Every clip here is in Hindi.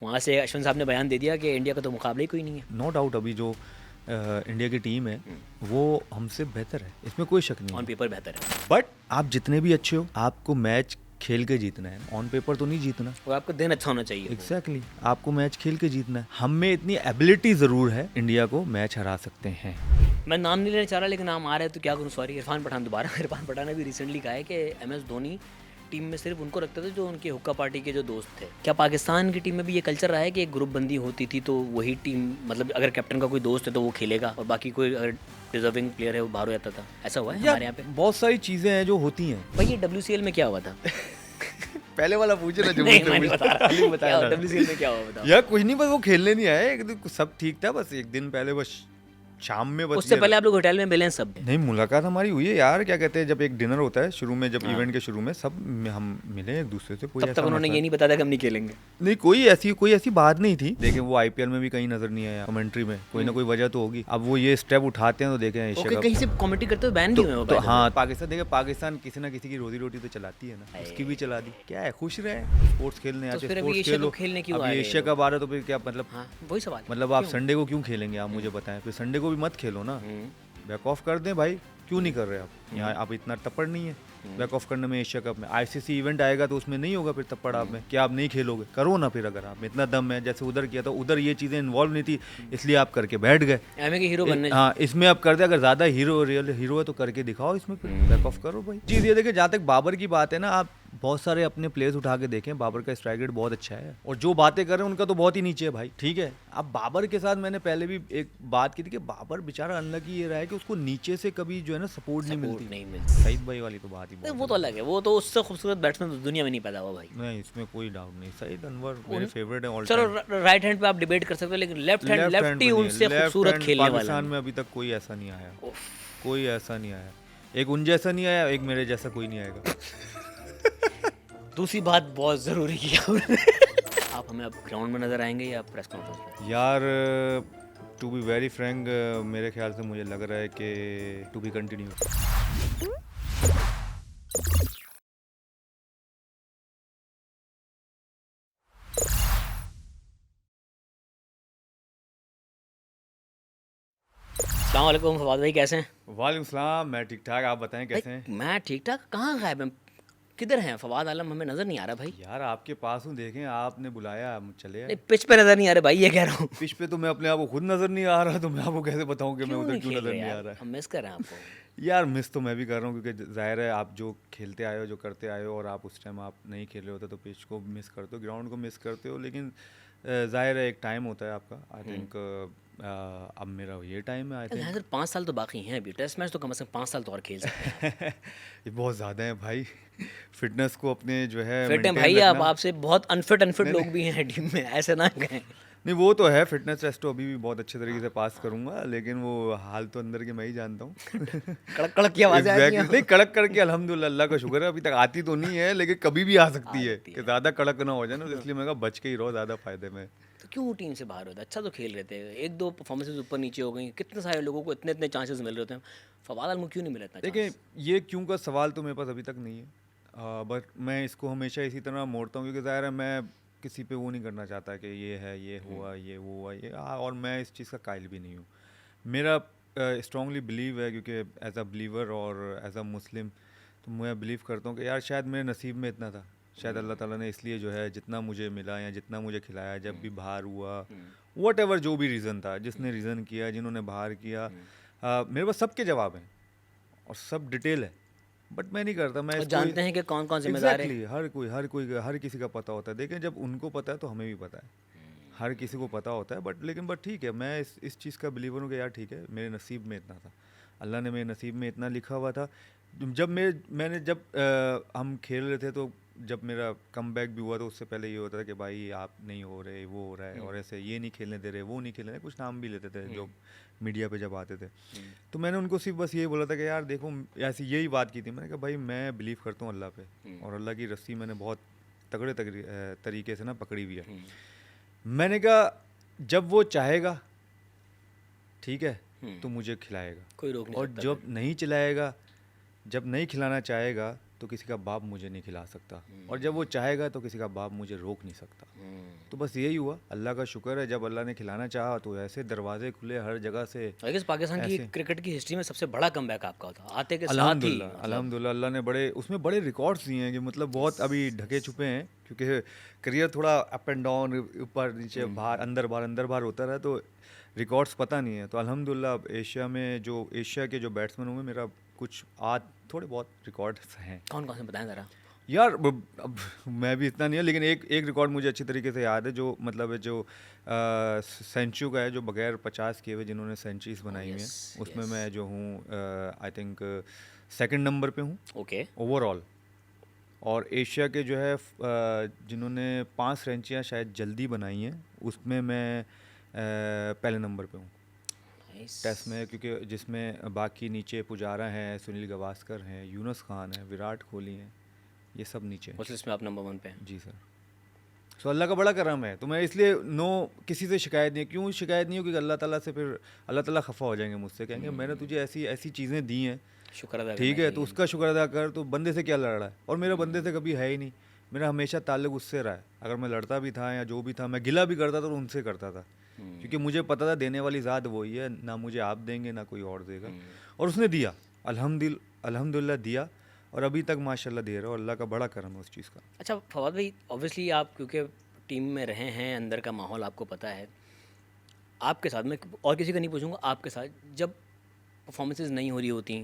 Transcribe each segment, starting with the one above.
वहाँ से अश्विन साहब ने बयान दे दिया कि इंडिया का तो मुकाबला ही कोई नहीं है। नो डाउट अभी जो इंडिया की टीम है वो हमसे बेहतर है, इसमें कोई शक नहीं ऑन है। पेपर बेहतर है बट आप जितने भी अच्छे हो, आपको मैच खेल के जीतना है, ऑन पेपर तो नहीं जीतना। और आपका दिन अच्छा होना चाहिए। एग्जैक्टली आपको मैच खेल के जीतना है। हम में इतनी एबिलिटी ज़रूर है, इंडिया को मैच हरा सकते हैं। मैं नाम नहीं लेना चाह रहा लेकिन नाम आ रहा है तो क्या करूँ, सॉरी। इरफान पठान दोबारा इरफान पठान ने भी रिसेंटली कहा है कि MS धोनी टीम में सिर्फ उनको रखते थे जो उनके हुक्का पार्टी के जो दोस्त थे। क्या पाकिस्तान की टीम में भी ये कल्चर रहा है कि एक ग्रुप बंदी होती थी तो वही टीम, मतलब अगर कैप्टन का कोई दोस्त है तो वो खेलेगा और बाकी कोई अगर डिजर्विंग प्लेयर है वो बाहर हो जाता था? ऐसा हुआ है हमारे यहाँ पे? बहुत सारी चीज़ें हैं जो होती हैं। भाई ये WCL में क्या हुआ था? पहले वाला पूछे ना जो नहीं, मुझे मैं नहीं बता रहा। WCL में क्या हुआ बताओ? यार कुछ नहीं, बस वो खेलने नहीं आए, एक दिन सब ठीक था, बस एक दिन पहले बस शाम में बस उससे पहले आप लोग होटल में मिले हैं सब? नहीं, मुलाकात हमारी हुई है यार। क्या कहते हैं, जब एक डिनर होता है शुरू में, जब हाँ। इवेंट के शुरू में सब हम मिले एक दूसरे से। कोई तब ऐसा तक उन्होंने मसला ये नहीं बताया था कि हम नहीं खेलेंगे। नहीं, कोई ऐसी बात नहीं थी। देखें वो IPL में भी कहीं नजर नहीं आया, कमेंट्री में कोई ना कोई वजह तो होगी। अब वो ये स्टेप उठाते हैं तो देखें एशिया ओके, कप कहीं से कमेंट्री करते हुए बैन भी हुए हो? तो हाँ, पाकिस्तान देखे, पाकिस्तान किसी ना किसी की रोजी रोटी तो चलाती है ना, उसकी भी चला दी। क्या है, खुश रहे, स्पोर्ट्स खेलने आते, फिर अभी स्पोर्ट्स एशिया खेलो। कप खेलने क्यों अब आ रहे एशिया हो? कप आ रहा है तो फिर क्या मतलब? हाँ, वही सवाल है। मतलब आप क्यों? संडे को क्यों खेलेंगे, आप मुझे बताएं। फिर संडे को भी मत खेलो ना, बैक ऑफ कर दें भाई। क्यों नहीं कर रहे आप? यहाँ आप इतना टप्पड़ नहीं है बैक ऑफ करने में। एशिया कप में ICC इवेंट आएगा तो उसमें नहीं होगा फिर टप्पड़ आप में? क्या आप नहीं खेलोगे? करो ना फिर, अगर आप में इतना दम है। जैसे उधर किया था, उधर ये चीज़ें इन्वॉल्व नहीं थी इसलिए आप करके बैठ गए। एमए के हीरो बनने। हाँ, इसमें आप कर दे, अगर ज़्यादा रियल हीरो है तो करके दिखाओ इसमें, फिर बैक ऑफ करो भाई। चीज़ ये देखिए, जहाँ तक बाबर की बात है ना, आप बहुत सारे अपने प्लेयर्स उठा के देखें, बाबर का स्ट्राइक रेट बहुत अच्छा है और जो बातें कर रहे हैं उनका तो बहुत ही नीचे है भाई। ठीक है, अब बाबर के साथ मैंने पहले भी एक बात की थी कि बाबर बेचारा अनलकी ये रहा है कि उसको नीचे से कभी जो है ना सपोर्ट नहीं मिलती। सईद भाई वाली तो बात ही नहीं, बहुत वो तो अलग है, वो तो उससे खूबसूरत बैट्समैन दुनिया में नहीं पैदा हुआ भाई। नहीं, इसमें कोई डाउट नहीं। सईद अनवर मेरे फेवरेट है ऑल चलो टाइम। राइट हैंड पे आप डिबेट कर सकते हो लेकिन लेफ्ट हैंड, लेफ्टी उनसे खूबसूरत खेलने वाला पाकिस्तान नहीं। में अभी तक कोई ऐसा नहीं आया, कोई ऐसा नहीं आया। एक उन जैसा नहीं आया, एक मेरे जैसा कोई नहीं आएगा। दूसरी बात बहुत ज़रूरी की आपने। आप हमें अब ग्राउंड में नजर आएंगे या प्रेस कॉन्फ्रेंस में? यार टू बी वेरी फ्रैंक, मेरे ख्याल से मुझे लग रहा है कि टू बी कंटिन्यू। अस्सलाम वालेकुम फवाद भाई, कैसे हैं? वालेकुम सलाम, मैं ठीक ठाक, आप बताएं कैसे हैं? भाई, मैं ठीक ठाक। कहाँ गायब हैं, किधर हैं फवाद आलम? हमें नज़र नहीं आ रहा भाई। यार आपके पास हूँ, देखें आपने बुलाया, हम चले नहीं, आए। पिच पे नज़र नहीं आ रहे भाई, ये कह रहा हूँ। पिच पे तो मैं अपने आप को खुद नजर नहीं आ रहा, तो मैं आपको कैसे बताऊं कि मैं उधर क्यों खेल नजर रहे नहीं आ यार? रहा है। हम मिस कर रहे हैं आपको। यार मिस तो मैं भी कर रहा हूँ, क्योंकि जाहिर है आप जो खेलते आए हो, जो करते आए हो, और आप उस टाइम आप नहीं खेल रहे होते तो पिच को मिस करते हो, ग्राउंड को मिस करते हो। लेकिन जाहिर है एक टाइम होता है आपका। आई थिंक अब मेरा ये टाइम है। आई थिंक सर 5 साल तो बाकी हैं अभी, टेस्ट मैच तो कम से कम 5 साल तो और खेल सकते हैं। ये बहुत ज़्यादा है भाई। फिटनेस को अपने जो है फिट हैं मेंटेन भाई आप, रखना। आपसे बहुत अनफिट लोग भी हैं टीम में, ऐसे ना कहें। नहीं, वो तो है, फिटनेस टेस्ट तो अभी भी बहुत अच्छे तरीके से पास करूंगा, लेकिन वो हाल तो अंदर के मैं ही जानता हूँ। कड़क कड़क की आवाज़ें आ रही हैं। नहीं, कड़क करके अल्हम्दुलिल्लाह, अल्लाह का शुक्र है अभी तक आती तो नहीं है, लेकिन कभी भी आ सकती है सकती कि ज़्यादा कड़क ना हो जाए ना, तो इसलिए मैं कहा बच के ही रहो, ज़्यादा फायदे में। तो क्यों टीम से बाहर होता है? अच्छा तो खेल रहे थे, एक दो परफॉर्मेंसेज ऊपर नीचे हो गई, कितने सारे लोगों को इतने इतने चांसेस मिल रहे होते हैं, फवाद आलम को क्यों नहीं मिला इतना देखिए, चांस? ये क्यों का सवाल तो मेरे पास अभी तक नहीं है, बट मैं इसको हमेशा इसी तरह मोड़ता हूँ, क्योंकि ज़ाहिर है मैं किसी पे वो नहीं करना चाहता कि ये है, ये हुआ, ये वो हुआ, ये और मैं इस चीज़ का कायल भी नहीं हूँ। मेरा स्ट्रांगली बिलीव है, क्योंकि एज अ बिलीवर और एज अ मुस्लिम, तो मैं बिलीव करता हूँ कि यार शायद मेरे नसीब में इतना था, शायद अल्लाह ताला ने इसलिए जो है जितना मुझे मिला या जितना मुझे खिलाया, जब भी बाहर हुआ, वट एवर जो भी रीज़न था, जिसने रीज़न किया, जिन्होंने बाहर किया, मेरे पास सबके जवाब हैं और सब डिटेल है, बट मैं नहीं करता। मैं और इसको जानते हैं कि कौन कौन जिम्मेदार है। एग्जैक्टली हर किसी का पता होता है। देखें, जब उनको पता है तो हमें भी पता है, हर किसी को पता होता है। बट ठीक है, मैं इस चीज़ का बिलीवर हूँ कि यार ठीक है, मेरे नसीब में इतना था, अल्लाह ने मेरे नसीब में इतना लिखा हुआ था। जब जब हम खेल रहे थे, तो जब मेरा कम बैक भी हुआ, तो उससे पहले ये होता था कि भाई आप नहीं हो रहे, वो हो रहा है, और ऐसे ये नहीं खेलने दे रहे, वो नहीं खेलने दे रहे, कुछ नाम भी लेते थे जो मीडिया पे जब आते थे। तो मैंने उनको सिर्फ बस यही बोला था कि यार देखो, ऐसी यही बात की थी मैंने, कहा भाई मैं बिलीव करता हूँ अल्लाह पे, और अल्लाह की रस्सी मैंने बहुत तगड़े तरीके से ना पकड़ी हुई है। मैंने कहा जब वो चाहेगा, ठीक है, तो मुझे खिलाएगा, कोई रोक नहीं और सकता जब नहीं चलाएगा, जब नहीं खिलाना चाहेगा, तो किसी का बाप मुझे नहीं खिला सकता, और जब वो चाहेगा तो किसी का बाप मुझे रोक नहीं सकता। तो बस यही हुआ, अल्लाह का शुक्र है, जब अल्लाह ने खिलाना चाहा तो ऐसे दरवाजे खुले हर जगह से। आई गेस पाकिस्तान की ऐसे क्रिकेट की हिस्ट्री में सबसे बड़ा कमबैक आपका होता, आते के साथ ही अल्हम्दुलिल्लाह अल्हम्दुलिल्लाह अल्लाह ने बड़े उसमें बड़े रिकॉर्ड्स दिए हैं कि मतलब बहुत अभी ढके छुपे हैं, क्योंकि करियर थोड़ा अप एंड डाउन, ऊपर नीचे बाहर अंदर बाहर होता रहा, तो रिकॉर्ड्स पता नहीं है। तो अल्हम्दुलिल्लाह अब एशिया के जो बैट्समैन हुए, मेरा कुछ आज थोड़े बहुत रिकॉर्ड्स हैं। कौन कौन से बताएं ज़रा। यार अब मैं भी इतना नहीं है, लेकिन एक रिकॉर्ड मुझे अच्छी तरीके से याद है, जो मतलब है जो सेंचुरी का है, जो बगैर 50 किए हुए जिन्होंने सेंचुरीज बनाई हुई हैं, yes, उसमें yes. मैं जो हूँ आई थिंक सेकंड नंबर पे हूँ ओके ओवरऑल। और एशिया के जो है जिन्होंने 5 सेंचुरियाँ शायद जल्दी बनाई हैं, उसमें मैं पहले नंबर पे हूँ टेस्ट में, क्योंकि जिसमें बाकी नीचे पुजारा हैं, सुनील गावस्कर हैं, यूनुस खान है, विराट कोहली हैं, ये सब नीचे हैं। उस लिस्ट में आप नंबर 1 पे हैं। जी सर। सो अल्लाह का बड़ा करम है, तो मैं इसलिए किसी से शिकायत नहीं है। क्यों शिकायत नहीं हो? क्योंकि अल्लाह ताला से फिर अल्लाह ताला खफा हो जाएंगे मुझसे, कहेंगे मैंने तुझे ऐसी ऐसी चीज़ें दी हैं, शुक्र अदा ठीक करना है, तो उसका शुक्र अदा कर। तो बंदे से क्या लड़ रहा है? और मेरा बंदे से कभी है ही नहीं, मेरा हमेशा ताल्लुक उससे रहा है। अगर मैं लड़ता भी था या जो भी था, मैं गिला भी करता था तो उनसे करता था, क्योंकि मुझे पता था देने वाली ज़ात वही है, ना मुझे आप देंगे ना कोई और देगा। और उसने दिया, अल्हम्दुलिल्लाह दिया, और अभी तक माशाल्लाह दे रहा है, और अल्लाह का बड़ा करम है उस चीज़ का। अच्छा फवाद भाई, ऑब्वियसली आप क्योंकि टीम में रहे हैं, अंदर का माहौल आपको पता है। आपके साथ, मैं और किसी का नहीं पूछूंगा, आपके साथ जब परफॉर्मेंसेज नहीं हो रही होती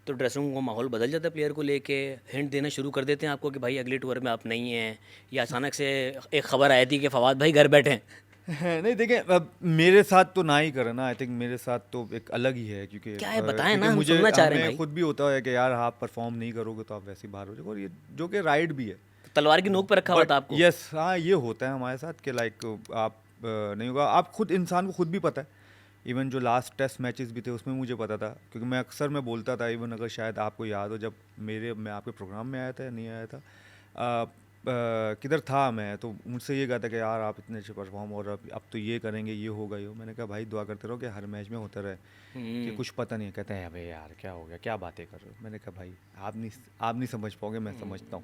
तो ड्रेसिंग रूम का माहौल बदल जाता है, प्लेयर को लेके हिंट देना शुरू कर देते हैं आपको कि भाई अगले टूर में आप नहीं हैं, या अचानक से एक खबर आई थी कि फवाद भाई घर बैठे हैं। नहीं देखें, अब मेरे साथ तो ना ही करे ना, आई थिंक मेरे साथ तो एक अलग ही है, क्योंकि क्या है बताएं ना, क्योंकि हम मुझे सुनना चाह रहे हैं हमें भाई। खुद भी होता है कि यार आप परफॉर्म नहीं करोगे तो आप वैसे ही बाहर हो जाओगे, और ये जो कि राइट भी है। तलवार की नोक पर रखा हुआ था आपको। यस, हाँ, ये होता है हमारे साथ कि लाइक आप नहीं होगा, आप खुद इंसान को खुद भी पता है। इवन जो लास्ट टेस्ट मैचेस भी थे उसमें मुझे पता था, क्योंकि मैं अक्सर मैं बोलता था, इवन अगर शायद आपको याद हो, जब मैं आपके प्रोग्राम में आया था या नहीं आया था, किधर था मैं, तो मुझसे ये कहा था कि यार आप इतने अच्छे परफॉर्म, और अब तो ये करेंगे, ये होगा, ये। मैंने कहा भाई दुआ करते रहो कि हर मैच में होता रहे, कि कुछ पता नहीं है। कहते हैं अबे यार क्या हो गया, क्या बातें कर रहे हो? मैंने कहा भाई आप नहीं समझ पाओगे, मैं समझता हूँ।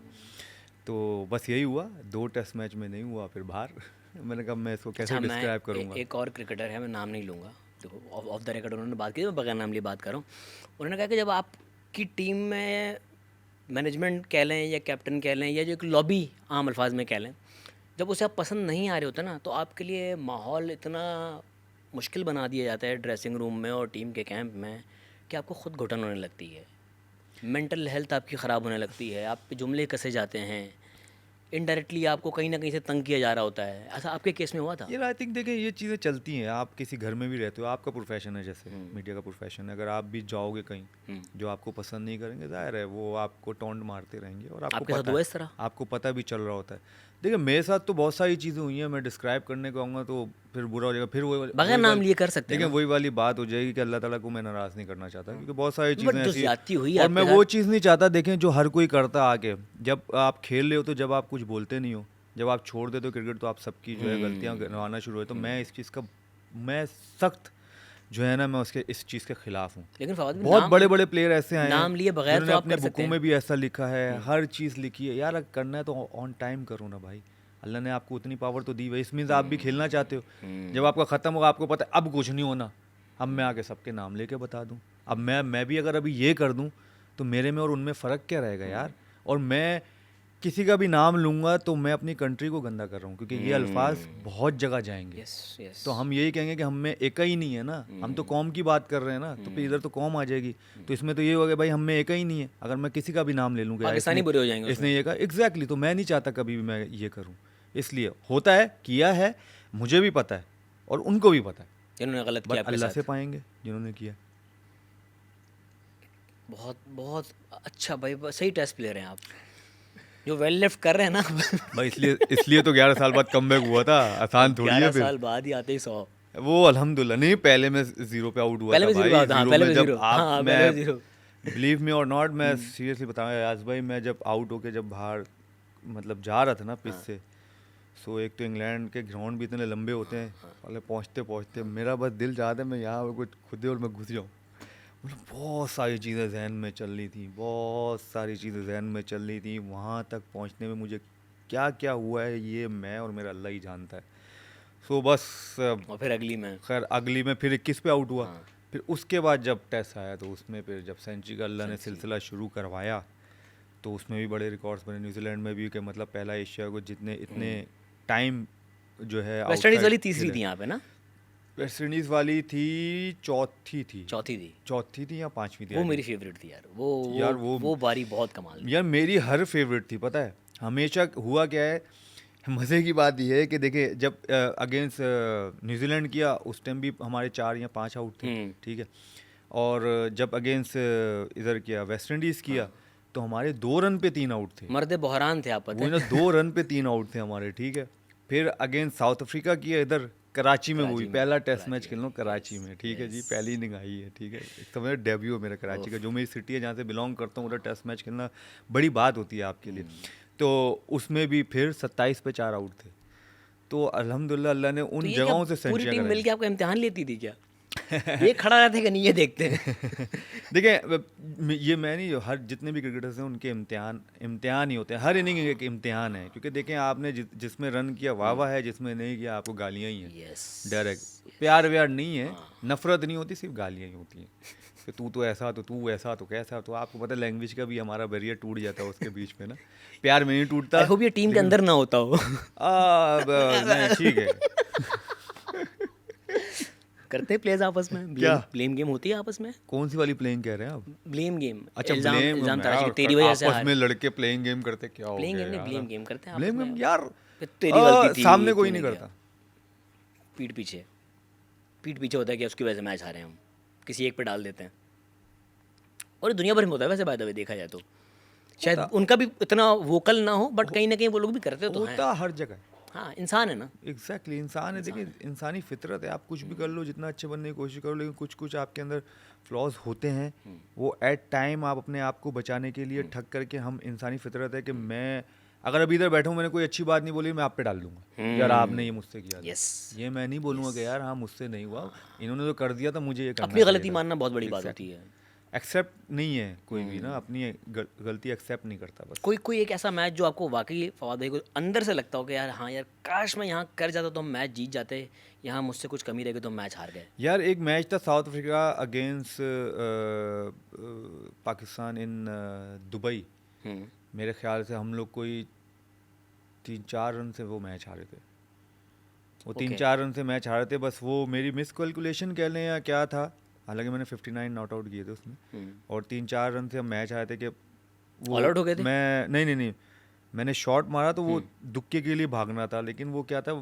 तो बस यही हुआ, 2 टेस्ट मैच में नहीं हुआ, फिर बाहर। मैंने कहा मैं इसको कैसे अच्छा, डिस्क्राइब करूँगा। एक और क्रिकेटर है, मैं नाम नहीं लूँगा, तो ऑफ द रिकॉर्ड उन्होंने बात की, मैं बगैर नाम लिए बात कर रहा हूँ। उन्होंने कहा कि जब आपकी टीम में मैनेजमेंट कह लें या कैप्टन कह लें या जो एक लॉबी आम अल्फाज में कह लें, जब उसे आप पसंद नहीं आ रहे होते ना, तो आपके लिए माहौल इतना मुश्किल बना दिया जाता है ड्रेसिंग रूम में और टीम के कैंप में, कि आपको खुद घुटन होने लगती है, मेंटल हेल्थ आपकी ख़राब होने लगती है, आप पे जुमले कसे जाते हैं, इनडायरेक्टली आपको कहीं ना कहीं से तंग किया जा रहा होता है। ऐसा आपके केस में हुआ था? ये आई थिंक देखें, ये चीज़ें चलती हैं, आप किसी घर में भी रहते हो, आपका प्रोफेशन है, जैसे मीडिया का प्रोफेशन है, अगर आप भी जाओगे कहीं जो आपको पसंद नहीं करेंगे, जाहिर है वो आपको टॉन्ट मारते रहेंगे, और आपके साथ हुआ इस तरह? आपको पता भी चल रहा होता है। देखिए मेरे साथ तो बहुत सारी चीज़ें हुई हैं, मैं डिस्क्राइब करने को आऊँगा तो फिर बुरा हो जाएगा, फिर बगैर नाम लिए कर सकते हैं देखिए ना? वही वाली बात हो जाएगी कि अल्लाह ताला को मैं नाराज़ नहीं करना चाहता, क्योंकि बहुत सारी बट चीज़ें जो ऐसी ज्यादती हुई और आपके मैं साथ, वो चीज़ नहीं चाहता। देखें जो हर कोई करता आके, जब आप खेल रहे हो तो जब आप कुछ बोलते नहीं हो, जब आप छोड़ देते हो क्रिकेट, तो आप सबकी जो है गलतियाँ गिनवाना शुरू हुए, तो मैं इस चीज़ का मैं सख्त जो है ना, मैं उसके इस चीज़ के खिलाफ हूँ। लेकिन फवाद भाई, बहुत बड़े बड़े प्लेयर ऐसे आए हैं नाम लिए बगैर जिन्होंने तो आप अपने कर सकते बुकों हैं। में भी ऐसा लिखा है, हर चीज़ लिखी है। यार अगर करना है तो ऑन टाइम करो ना भाई, अल्लाह ने आपको उतनी पावर तो दी है, इस मीन्स आप भी खेलना चाहते हो। जब आपका ख़त्म होगा, आपको पता है अब कुछ नहीं होना, अब मैं आके सबके नाम लेके बता दूँ, अब मैं भी अगर अभी ये कर दूँ तो मेरे में और उनमें फ़र्क क्या रहेगा यार। और मैं किसी का भी नाम लूँगा तो मैं अपनी कंट्री को गंदा कर रहा हूँ, क्योंकि ये अल्फाज बहुत जगह जाएंगे। Yes yes. तो हम यही कहेंगे कि हम में एक ही नहीं है ना, हम तो कौम की बात कर रहे हैं ना, तो फिर इधर तो कौम आ जाएगी। तो इसमें तो ये होगा भाई हम में एक ही नहीं है, अगर मैं किसी का भी नाम ले लूँगा पाकिस्तानी बुरे हो जाएंगे इसने ये कहा, एग्जैक्टली, तो मैं नहीं चाहता कभी भी मैं ये करूँ। इसलिए होता है, किया है, मुझे भी पता है और उनको भी पता है, जिन्होंने गलत किया बट आपके अल्लाह साथ। से पाएंगे जिन्होंने किया। बहुत बहुत अच्छा भाई, सही टेस्ट प्लेयर हैं आप, जो वेल लेफ्ट कर रहे हैं ना। भाई इसलिए तो 11 साल बाद कमबैक हुआ था, आसान थोड़ी है 11 फिर। साल बाद ही आते ही 100। वो अल्हम्दुलिल्लाह नहीं, पहले मैं 0 पे आउट हुआ पहले था में 0 भाई, था, हाँ, 0 पहले में में जब 0, आप हाँ, मैं पहले में 0। बिलीव मी और नॉट, मैं सीरियसली बता रहा हूँ याज भाई, मैं जब आउट होके जब बाहर मतलब जा रहा था ना पिच से, सो एक तो इंग्लैंड के ग्राउंड भी इतने लंबे होते हैं, पहले पहुँचते पहुँचते मेरा बस दिल चाहता है मैं यहाँ पर कुछ खुद और मैं घुस जाऊँ, मतलब बहुत सारी चीज़ें जहन में चल रही थी, बहुत सारी चीज़ें जहन में चल रही थी। वहाँ तक पहुँचने में मुझे क्या क्या हुआ है ये मैं और मेरा अल्लाह ही जानता है। सो बस और फिर अगली में। खैर अगली में फिर 21 पे आउट हुआ। हाँ। फिर उसके बाद जब टेस्ट आया तो उसमें फिर जब सेंचुरी का अल्लाह ने सेंचुरी। सिलसिला शुरू करवाया तो उसमें भी बड़े रिकॉर्ड्स बने। न्यूजीलैंड में भी कि मतलब पहला एशिया को जितने इतने टाइम जो है वेस्ट इंडीज वाली आउटसाइड तीसरी खेले। थी यहाँ पे ना? वेस्ट इंडीज़ वाली थी चौथी थी, चौथी थी। चौथी थी या पांचवी थी वो I मेरी think। फेवरेट थी यार, वो यार वो बारी बहुत कमाल थी। यार मेरी हर फेवरेट थी पता है। हमेशा हुआ क्या है, मज़े की बात यह है कि देखिए जब अगेंस्ट न्यूजीलैंड किया उस टाइम भी हमारे 4 या 5 आउट थे, ठीक है। और जब अगेंस्ट इधर किया वेस्ट इंडीज़ किया तो हमारे 2 रन पे 3 आउट थे। मर्द बहरान थे आप, पता वो ना है? 2 रन पे 3 आउट थे हमारे, ठीक है। फिर अगेंस्ट साउथ अफ्रीका किया इधर कराची में, वो भी कराची में, पहला टेस्ट कराची मैच खेल रहा हूँ कराची yes, में, ठीक है जी। yes। पहली इनिंग आई है, ठीक है। एक तो मेरा डेब्यू है मेरा कराची का, जो मेरी सिटी है जहाँ से बिलोंग करता हूँ, उधर टेस्ट मैच खेलना बड़ी बात होती है आपके लिए। तो उसमें भी फिर 27 पे 4 आउट थे। तो अल्हम्दुलिल्लाह अल्लाह ने तो उन ये क्या जगहों से पूरी सेंचुरियाँ टीम कराई। मिलके आपका इम्तिहान लेती थी क्या? ये खड़ा रहता है कि नहीं, ये देखते हैं। देखिए ये मैं नहीं, हर जितने भी क्रिकेटर्स हैं उनके इम्तिहान ही होते हैं। हर इनिंग एक इम्तिहान है, क्योंकि देखें आपने जिसमें रन किया वाह वाह है, जिसमें नहीं किया आपको गालियाँ ही हैं। यस। डायरेक्ट प्यार व्यार नहीं है, हाँ। नफरत नहीं होती, सिर्फ गालियाँ ही होती हैं कि तू तो ऐसा, तो तू ऐसा, तो कैसा। तो आपको पता है लैंग्वेज का भी हमारा बैरियर टूट जाता है उसके बीच में ना। प्यार में नहीं टूटता। आई होप ये टीम के लेकिन अंदर ना होता हो। नहीं ठीक है। करते हैं प्लेयर्स आपस में क्या? ब्लेम गेम होती है आपस में। कौन सी वाली प्लेइंग कह रहे हैं आप? ब्लेम गेम, अच्छा इल्जाम ब्लेम इल्जाम गेम तराशी यार, कि तेरी वजह से आपस हार। में लड़के प्लेइंग गेम करते क्या हो प्लेइंग गया गेम नहीं, यार। ब्लेम गेम करते हैं आपस ब्लेम में। गेम यार फिर तेरी गलती थी, सामने कोई तूने नहीं किया। करता। पीठ पीछे, पीठ पीछे होता है कि उसकी वजह से मैच हारे हम, किसी एक पे डाल देते हैं। और ये दुनिया भर में होता है वैसे, बाय द वे देखा जाए तो। शायद उनका भी इतना वोकल ना हो, बट कहीं ना कहीं वो लोग भी करते तो हैं। होता हर जगह। हाँ, इंसान है ना। एग्जैक्टली इंसान है। देखिए इंसानी फितरत है, आप कुछ भी कर लो, जितना अच्छे बनने की कोशिश करो, लेकिन कुछ कुछ आपके अंदर फ्लॉज होते हैं। वो एट टाइम आप अपने आप को बचाने के लिए ठग करके, हम इंसानी फितरत है कि मैं अगर अभी इधर बैठा हूँ, मैंने कोई अच्छी बात नहीं बोली, मैं आप पे डाल दूंगा यार आपने ये मुझसे किया था। यस। ये मैं नहीं बोलूँगा कि यार हाँ मुझसे नहीं हुआ, इन्होंने तो कर दिया था, मुझे ये करना अपनी गलती चाहिए था। मानना बहुत बड़ी बात होती है। एक्सेप्ट नहीं है कोई भी ना, अपनी गलती एक्सेप्ट नहीं करता बस। कोई एक ऐसा मैच जो आपको वाकई फवाद भाई को अंदर से लगता हो कि यार हाँ यार, काश मैं यहाँ कर जाता तो हम मैच जीत जाते, यहाँ मुझसे कुछ कमी रह गई तो हम मैच हार गए। यार एक मैच था south Africa against Pakistan in Dubai. मेरे ख्याल से हम लोग कोई 3-4 रन से वो मैच हारे थे। वो 3-4 रन से मैच हारे थे, बस वो मेरी मिस कैलकुलेशन कह लें या क्या था। हालांकि मैंने 59 नॉट आउट किए थे उसमें, और 3-4 रन से हम मैच आए थे कि वो ऑल आउट हो गए थे? मैं नहीं मैंने शॉट मारा तो वो दुक्के के लिए भागना था, लेकिन वो क्या था,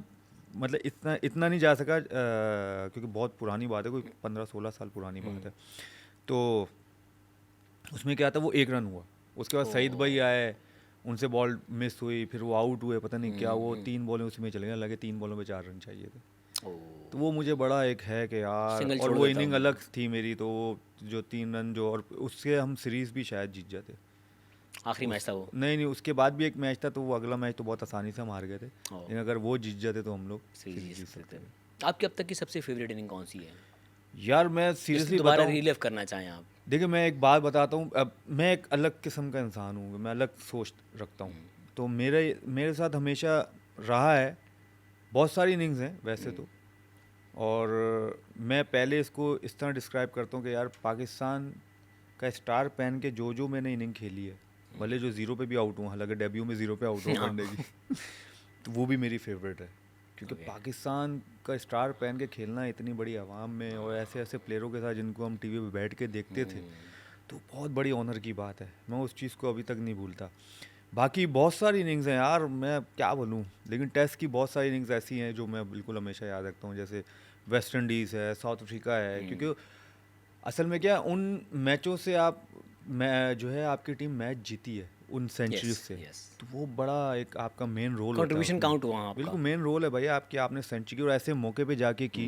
मतलब इतना नहीं जा सका क्योंकि बहुत पुरानी बात है, कोई 15-16 साल पुरानी बात है। तो उसमें क्या था, वो 1 रन हुआ। उसके बाद सईद भाई आए, उनसे बॉल मिस हुई, फिर वो आउट हुए, पता नहीं क्या, वो 3 बॉलें उसमें चले गए, लगे 3 बॉलों में 4 रन चाहिए थे। तो वो मुझे बड़ा एक है कि यार, और वो इनिंग अलग थी मेरी, तो जो 3 रन जो, और उससे हम सीरीज़ भी शायद जीत जाते। आखिरी मैच था वो? नहीं उसके बाद भी एक मैच था, तो वो अगला मैच तो बहुत आसानी से हम हार गए थे, लेकिन अगर वो जीत जाते तो हम लोग सीरीज जीत सकते थे। आपकी अब तक की सबसे फेवरेट इनिंग कौन सी है यार? मैं सीरियसली दोबारा रिलीव करना चाहें आप? देखिए मैं एक बात बताता हूँ, अब मैं एक अलग किस्म का इंसान हूँ, मैं अलग सोच रखता हूँ। तो मेरे साथ हमेशा रहा है, बहुत सारी इनिंग्स हैं वैसे तो, और मैं पहले इसको इस तरह डिस्क्राइब करता हूँ कि यार पाकिस्तान का स्टार पहन के जो मैंने इनिंग खेली है, भले जो 0 पे भी आउट हूँ, हालांकि डेब्यू में 0 पे आउट हूँ वनडे की, तो वो भी मेरी फेवरेट है। क्योंकि पाकिस्तान का स्टार पहन के खेलना इतनी बड़ी आवाम में, और ऐसे ऐसे प्लेयरों के साथ जिनको हम टीवी पे बैठ के देखते थे, तो बहुत बड़ी ऑनर की बात है। मैं उस चीज़ को अभी तक नहीं भूलता। बाकी बहुत सारी इनिंग्स हैं यार, मैं क्या बोलूँ, लेकिन टेस्ट की बहुत सारी इनिंग्स ऐसी हैं जो मैं बिल्कुल हमेशा याद रखता हूँ, जैसे वेस्ट इंडीज़ है, साउथ अफ्रीका है। क्योंकि असल में क्या, उन मैचों से जो है आपकी टीम मैच जीती है उन सेंचुरीज से, तो वो बड़ा एक आपका मेन रोल होता है, कंट्रीब्यूशन काउंट हुआ आपका। बिल्कुल मेन रोल है भाई आपने सेंचुरी की, और ऐसे मौके पे जाके की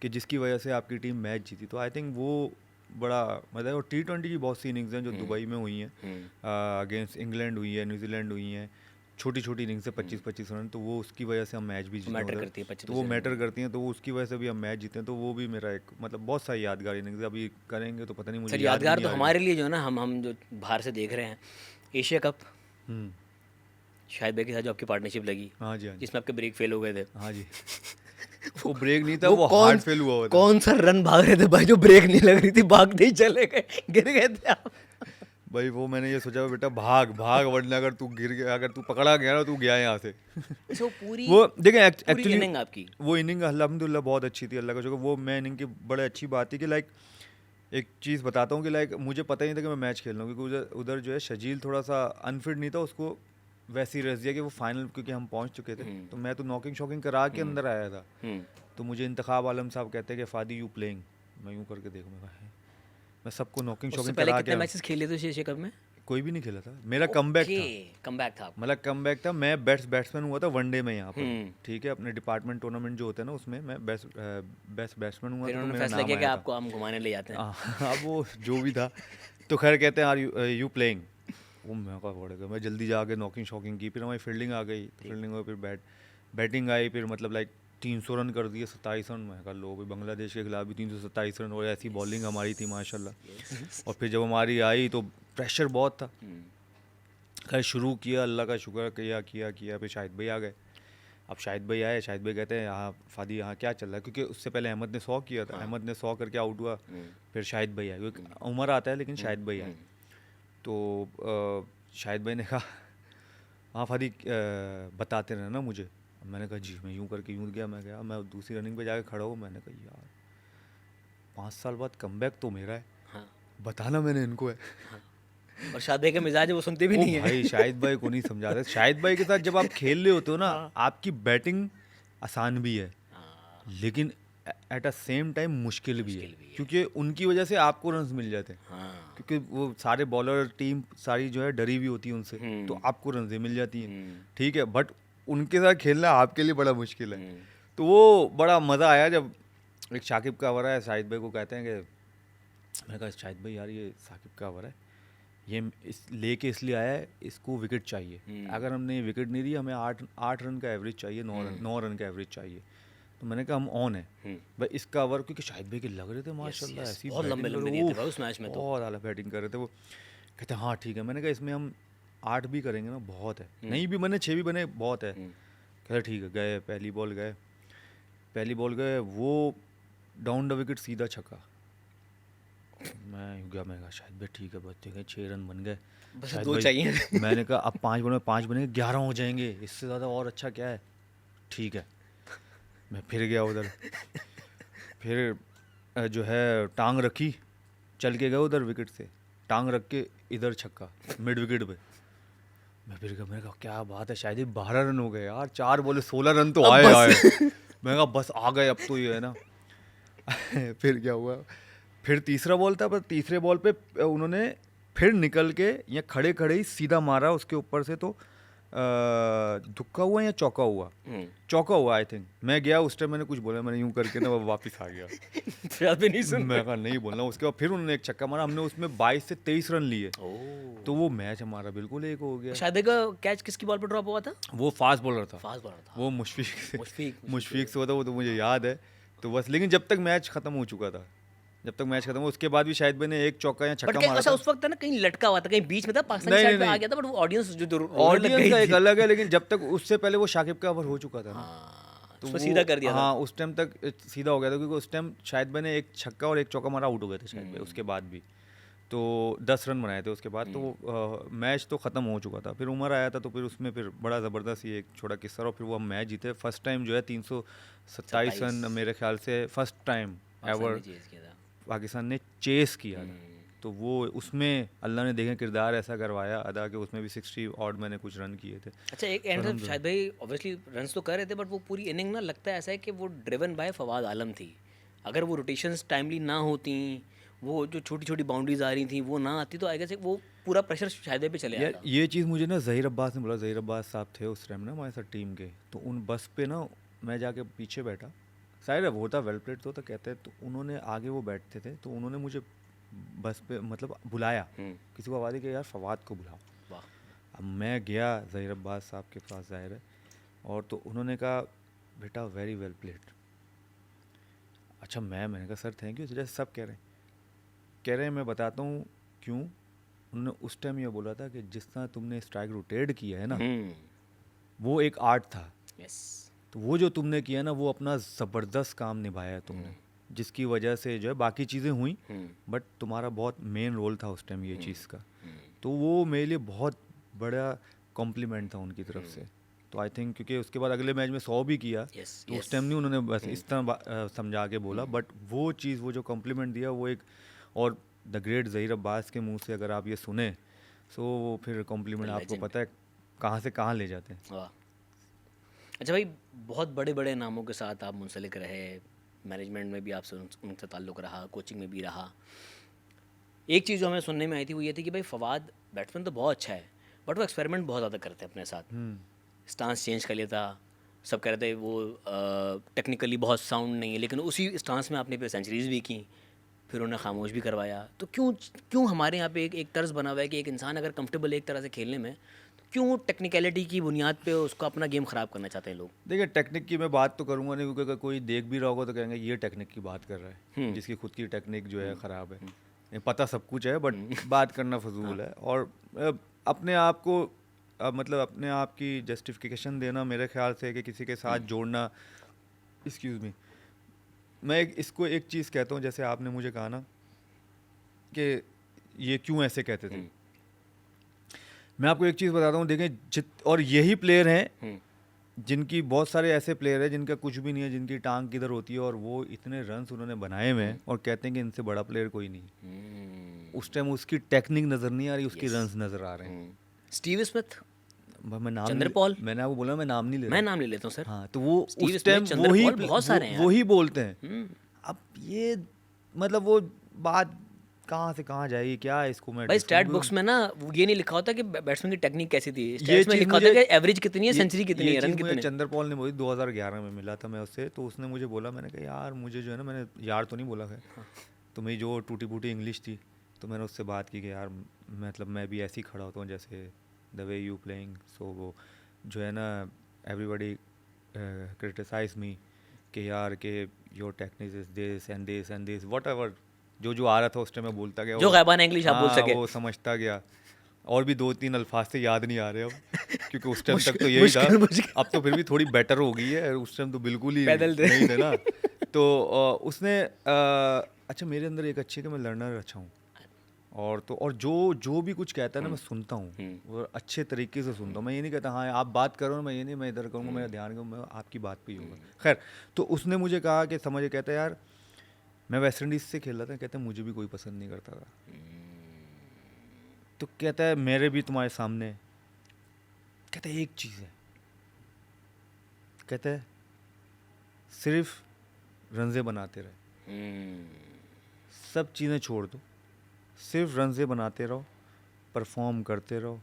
कि जिसकी वजह से आपकी टीम मैच जीती। तो आई थिंक वो बड़ा मतलब, और T20 की बहुत सी इनिंग्स हैं जो दुबई में हुई हैं, अगेंस्ट इंग्लैंड हुई है, न्यूजीलैंड हुई हैं, छोटी छोटी इनिंग से 25-25 रन, तो वो उसकी वजह से हम मैच भी जीते मैटर उधर। करती है 25 तो वो मैटर करती हैं, तो वो उसकी वजह से भी हम मैच जीते हैं। तो वो भी मेरा एक मतलब बहुत सारी यादगार इनिंग्स अभी करेंगे तो पता नहीं, मुझे सर याद भी यादगार नहीं तो आ रही। हमारे लिए जो है ना, हम जो बाहर से देख रहे हैं, एशिया कप, हम्म, शायद भाई के साथ जो आपकी पार्टनरशिप लगी, हाँ जी, हाँ जी, जिसमें आपके ब्रेक फेल हो गए थे, हाँ जी। वो ब्रेक नहीं था, वो वो कौन हार्ट फेल हुआ हुआ था। कौन सा रन भाग रहे थे भाई, जो ब्रेक नहीं लग रही थी, भागते ही चले गए, गिर गए थे आप। भाई वो मैंने ये सोचा बेटा भाग भाग, वरना अगर तू गिर गया, अगर तू पकड़ा गया ना, तू गया यहाँ से। अच्छा, वो पूरी वो देखें पूरी एक्चुअली इनिंग आपकी। वो इनिंग अल्हम्दुलिल्लाह बहुत अच्छी थी, अल्लाह का शुक्र। वो मैं इनिंग की बड़े अच्छी बात थी कि लाइक एक चीज़ बताता हूँ कि लाइक मुझे पता ही नहीं था कि मैं मैच खेल रहा हूँ, क्योंकि उधर उधर जो है शजील थोड़ा सा अनफिट नहीं था, उसको वैसे ही रस दिया कि वो फाइनल, क्योंकि हम पहुँच चुके थे। तो मैं तो नॉकिंग शॉकिंग करा के अंदर आया था। हम्म, तो मुझे इंतखाब आलम साहब कहते हैं कि फादी यू प्लेइंग। मैं यूँ करके देखूँ, मैं सबको नॉकिंग उससे शॉकिंग पहले करा कितने के। मैचेस खेले थे उस एशिया कप में? कोई भी नहीं खेला था, मेरा कमबैक था। कमबैक था आपका। मतलब कमबैक था, मैं बैट्समैन हुआ था वनडे में यहाँ पर। हम्म। ठीक है, अपने डिपार्टमेंट टूर्नामेंट जो होता है ना, उसमें मैं बेस्ट बैट्समैन हुआ फिर था, तो उन्होंने मेरा फैसला नाम किया कि आया था। आपको हम घुमाने ले जाते हैं। अब वो जो भी था, तो खैर कहते हैं आर यू प्लेइंग। वो मैं कहा पड़ेगा, मैं जल्दी जाके नॉकिंग शॉकिंग की, फिर हमारी फील्डिंग आ गई, तो फील्डिंग हुई, फिर बैटिंग आई, फिर मतलब लाइक 300 रन कर दिए, 27 रन। मैं कहा लो भाई, बांग्लादेश के खिलाफ भी 327 रन, और ऐसी बॉलिंग हमारी थी माशाल्लाह। और फिर जब हमारी आई तो प्रेशर बहुत था। खैर शुरू किया, अल्लाह का शुक्र, किया, फिर शाहिद भाई आ गए। अब शाहिद भाई आए, शाहिद भाई कहते हैं यहाँ फादी यहाँ क्या चल रहा है, क्योंकि उससे पहले अहमद ने 100 किया था। अहमद ने 100 करके आउट हुआ, फिर शाहिद भाई आए, क्योंकि उमर आता है लेकिन शाहिद भाई आए। तो शाहिद भाई ने कहा हाँ फादी बताते रहे ना मुझे। मैंने कहा जी। मैं यूँ करके यूँ गया, मैं गया, मैं दूसरी रनिंग पे जाके खड़ा हूँ। मैंने कहा यार 5 साल बाद कमबैक तो मेरा है, हाँ, बताना मैंने इनको है। और शाहिद भाई का मिजाज है, वो सुनते भी ओ नहीं है। भाई, शाहिद भाई को नहीं समझाते। शाहिद भाई के साथ जब आप खेल रहे होते हो ना, आपकी बैटिंग आसान भी है, हाँ, लेकिन एट अ सेम टाइम मुश्किल भी है, मुश्किल भी है। क्योंकि उनकी वजह से आपको रन्स मिल जाते हैं। हाँ। क्योंकि वो सारे बॉलर टीम सारी जो है डरी हुई होती है उनसे, तो आपको रन्स मिल जाती हैं। ठीक है, बट उनके साथ खेलना आपके लिए बड़ा मुश्किल है। तो वो बड़ा मज़ा आया जब एक शाकिब का ओवर है, शाहिद भाई को कहते हैं कि, मैंने कहा शाहिद भाई यार ये शाकिब का ओवर है, ये इस लेके इसलिए आया है, इसको विकेट चाहिए। अगर हमने ये विकेट नहीं दिया, हमें 8 रन का एवरेज चाहिए, 9 रन का एवरेज चाहिए। तो मैंने कहा हम ऑन है भाई, इसका ओवर, क्योंकि शाहिद भाई के लग रहे थे माशाल्लाह, ऐसी बहुत लंबे लंबे दिए थे भाई उस मैच में तो। बहुत आला बैटिंग कर रहे थे वो। कहते हाँ ठीक है। मैंने कहा इसमें हम 8 भी करेंगे ना बहुत है, नहीं भी बने 6 भी बने बहुत है। कहते ठीक है। गए, पहली बॉल गए, वो डाउन द विकेट सीधा छक्का। मैं कहा शायद भाई ठीक है, बच्चे गए, 6 रन बन गए, बस शायद 2 भाई। चाहिए। मैंने कहा अब 5 बॉल में 5 बनेंगे, 11 हो जाएंगे, इससे ज़्यादा और अच्छा क्या है। ठीक है, मैं फिर गया उधर, फिर जो है टांग रखी, चल के गए उधर विकेट से, टांग रख के इधर छक्का मिड विकेट पे। मैं फिर गया, मैंने कहा क्या बात है, शायद ही 12 रन हो गए यार, 4 बॉले 16 रन तो आए। मैं कहा बस आ गए अब तो, ये है ना। फिर क्या हुआ, फिर तीसरा बॉल था, पर तीसरे बॉल पे उन्होंने फिर निकल के या खड़े खड़े ही सीधा मारा उसके ऊपर से। तो दुक्का हुआ या चौका हुआ, चौका हुआ आई थिंक। मैं गया उस टाइम, मैंने कुछ बोला, मैंने यूं करके ना वापस आ गया। शायद भी नहीं सुन। मैं कहा नहीं बोलना। उसके बाद फिर उन्होंने एक छक्का मारा, हमने उसमें 22 से 23 रन लिए, तो वो मैच हमारा बिल्कुल एक हो गया। शाहिद भाई का कैच किसकी बॉल पर ड्रॉप हुआ था? वो फास्ट बॉलर था, फास्ट बॉलर था, वो मुशफिक मुशफिक से होता, वो तो मुझे याद है। तो बस, लेकिन जब तक मैच खत्म हो चुका था, जब तक मैच खत्म हुआ, उसके बाद भी शायद मैंने एक चौका या छक्का मारा अच्छा था। उस वक्त ना कहीं लटका हुआ था, कहीं बीच में था, पाकिस्तानी नहीं, साइड पे नहीं, आ गया था, बट वो ऑडियंस जो ऑडियंस का एक अलग है, लेकिन जब तक उससे पहले वो शाकिब का ओवर हो चुका था ना, तो वो सीधा कर दिया था। हाँ, उस टाइम तक सीधा हो गया था, क्योंकि उस टाइम शायद मैंने एक छक्का और एक चौका मारा, आउट हो गए थे शायद भाई उसके बाद भी। तो 10 रन बनाए थे उसके बाद, तो मैच तो ख़त्म हो चुका था। फिर उमर आया था, तो फिर उसमें फिर बड़ा ज़बरदस्त ही एक छोटा किस्सा, और फिर वो हम मैच जीते फर्स्ट टाइम जो है 327 रन मेरे ख्याल से फर्स्ट टाइम एवर पाकिस्तान ने चेस किया था। तो वो उसमें अल्लाह ने देखें किरदार ऐसा करवाया अदा कि उसमें भी 60 ऑड मैंने कुछ रन किए थे। अच्छा, एक एंड में शायद भाई ऑब्वियसली रन्स तो कर रहे थे, बट वो पूरी इनिंग ना लगता है ऐसा है कि वो ड्रिवन बाय फवाद आलम थी। अगर वो रोटेशंस टाइमली ना होती, वो जो छोटी छोटी बाउंड्रीज आ रही थी वो ना आती, तो आई गेस वो पूरा प्रेशर शायद पे चले जाता। ये चीज़ मुझे ना ज़हीर अब्बास ने बोला। ज़हीर अब्बास साहब थे उस टाइम ना हमारे साथ टीम के, तो उन बस पे ना मैं जाके पीछे बैठा, शायद वो था वेल प्लेड तो कहते हैं, तो उन्होंने आगे वो बैठते थे, तो उन्होंने मुझे बस पे मतलब बुलाया, किसी को आवाज़ दी कि यार फवाद को बुलाओ। अब मैं गया ज़हीर अब्बास साहब के पास, ज़ाहिर है, और तो उन्होंने कहा बेटा वेरी वेल प्लेड। अच्छा मैंने कहा सर थैंक यू, जैसे सब कह रहे हैं मैं बताता हूँ क्यों। उन्होंने उस टाइम ये बोला था कि जिस तरह तुमने स्ट्राइक रोटेट किया है ना, वो एक आर्ट था। यस। तो वो जो तुमने किया ना, वो अपना ज़बरदस्त काम निभाया है तुमने, जिसकी वजह से जो है बाकी चीज़ें हुई, बट तुम्हारा बहुत मेन रोल था उस टाइम ये चीज़ का। तो वो मेरे लिए बहुत बड़ा कॉम्प्लीमेंट था उनकी तरफ से। तो आई थिंक क्योंकि उसके बाद अगले मैच में 100 भी किया, तो उस टाइम नहीं उन्होंने बस इस तरह समझा के बोला, बट वो चीज़, वो जो कॉम्प्लीमेंट दिया वो एक, और द ग्रेट ज़हीर अब्बास के मुंह से अगर आप ये सुने, सो वो फिर कॉम्प्लीमेंट आपको पता है कहाँ से कहाँ ले जाते हैं। वाह। अच्छा भाई, बहुत बड़े बड़े नामों के साथ आप मुंसलिक रहे, मैनेजमेंट में भी आपसे उनसे ताल्लुक़ रहा, कोचिंग में भी रहा। एक चीज़ जो हमें सुनने में आई थी वो ये थी कि भाई फवाद बैट्समैन तो बहुत अच्छा है, बट वो एक्सपेरिमेंट बहुत ज़्यादा करते हैं अपने साथ। स्टांस चेंज कर लेता, सब कह रहे थे वो टेक्निकली बहुत साउंड नहीं है, लेकिन उसी स्टांस में आपने फिर सेंचुरीज भी की, फिर उन्हें खामोश भी करवाया। तो क्यों हमारे यहाँ पे एक तर्ज बना हुआ है कि एक इंसान अगर कंफर्टेबल एक तरह से खेलने में, तो क्यों टेक्निकलिटी की बुनियाद पे उसको अपना गेम ख़राब करना चाहते हैं लोग? देखिए टेक्निक की मैं बात तो करूँगा नहीं, क्योंकि अगर कोई देख भी रहा होगा तो कहेंगे ये टेक्निक की बात कर रहा है, जिसकी खुद की टेक्निक जो है ख़राब है। नहीं पता सब कुछ है, बट बात करना फजूल है। और अपने आप को मतलब अपने आप की जस्टिफिकेशन देना, मेरे ख्याल से कि किसी के साथ जोड़ना, एक्सक्यूज़ मी, मैं इसको एक चीज़ कहता हूँ, जैसे आपने मुझे कहा ना कि ये क्यों ऐसे कहते थे, मैं आपको एक चीज़ बताता हूँ। देखें और यही प्लेयर हैं जिनकी, बहुत सारे ऐसे प्लेयर हैं जिनका कुछ भी नहीं है, जिनकी टांग किधर होती है, और वो इतने रन्स उन्होंने बनाए हुए हैं और कहते हैं कि इनसे बड़ा प्लेयर कोई नहीं। उस टाइम उसकी टेक्निक नज़र नहीं आ रही, उसकी रन्स नज़र आ रहे हैं। स्टीव स्मिथ, मैं नाम चंद्रपॉल, मैंने आपको बोला मैं नाम नहीं ले रहा, मैं नाम ले लेता हूँ सर। हाँ, तो वो स्टीव उस टाइम स्मिथ, चंद्रपॉल, बहुत सारे हैं वही बोलते हैं। अब ये मतलब वो बात कहाँ से कहाँ जाएगी, क्या है इसको मैं भाई स्टैट बुक्स में ना ये नहीं लिखा होता कि बैट्समैन की टेक्निक कैसी थी, ये स्टैट्स में चीज़ लिखा होता है मुझे, कि एवरेज कितनी है, सेंचुरी कितनी है, रन मुझे कितने। चंद्रपॉल ने बोली 2011 में मिला था मैं उससे, तो उसने मुझे बोला, मैंने कहा यार मुझे जो है ना, मैंने यार तो नहीं बोला है, तो मेरी जो टूटी फूटी इंग्लिश थी, तो मैंने उससे बात की कि यार मतलब मैं भी ऐसे ही खड़ा होता हूँ जैसे द वे यू प्लेइंग, सो वो जो है ना एवरीबॉडी क्रिटिसाइज मी कि यार के your technique is this and this and this whatever, जो आ रहा था उस टाइम मैं बोलता गया, जो गायबाना इंग्लिश आप बोल सके, वो समझता गया। और भी 2-3 अल्फाज से याद नहीं आ रहे अब, क्योंकि उस टाइम तक तो यही था। अब तो फिर भी थोड़ी बेटर हो गई है, उस टाइम तो बिल्कुल ही नहीं थे ना। तो उसने अच्छा मेरे अंदर एक अच्छी कि मैं लर्नर अच्छा हूँ, और जो भी कुछ कहता है ना मैं सुनता हूँ, और अच्छे तरीके से सुनता हूँ। मैं ये नहीं कहता हाँ आप बात करो, मैं ये नहीं, मैं इधर करूँगा, मेरा ध्यान करूँगा, मैं आपकी बात पे ही होगा। खैर, तो उसने मुझे कहा कि समझे, कहता है यार मैं वेस्ट इंडीज़ से खेल रहा था, कहता है मुझे भी कोई पसंद नहीं करता था, तो कहता है मेरे भी तुम्हारे सामने, कहता है एक चीज़ है, कहता है सिर्फ रंजे बनाते रहे, सब चीज़ें छोड़ दो, सिर्फ रंजे बनाते रहो, परफॉर्म करते रहो,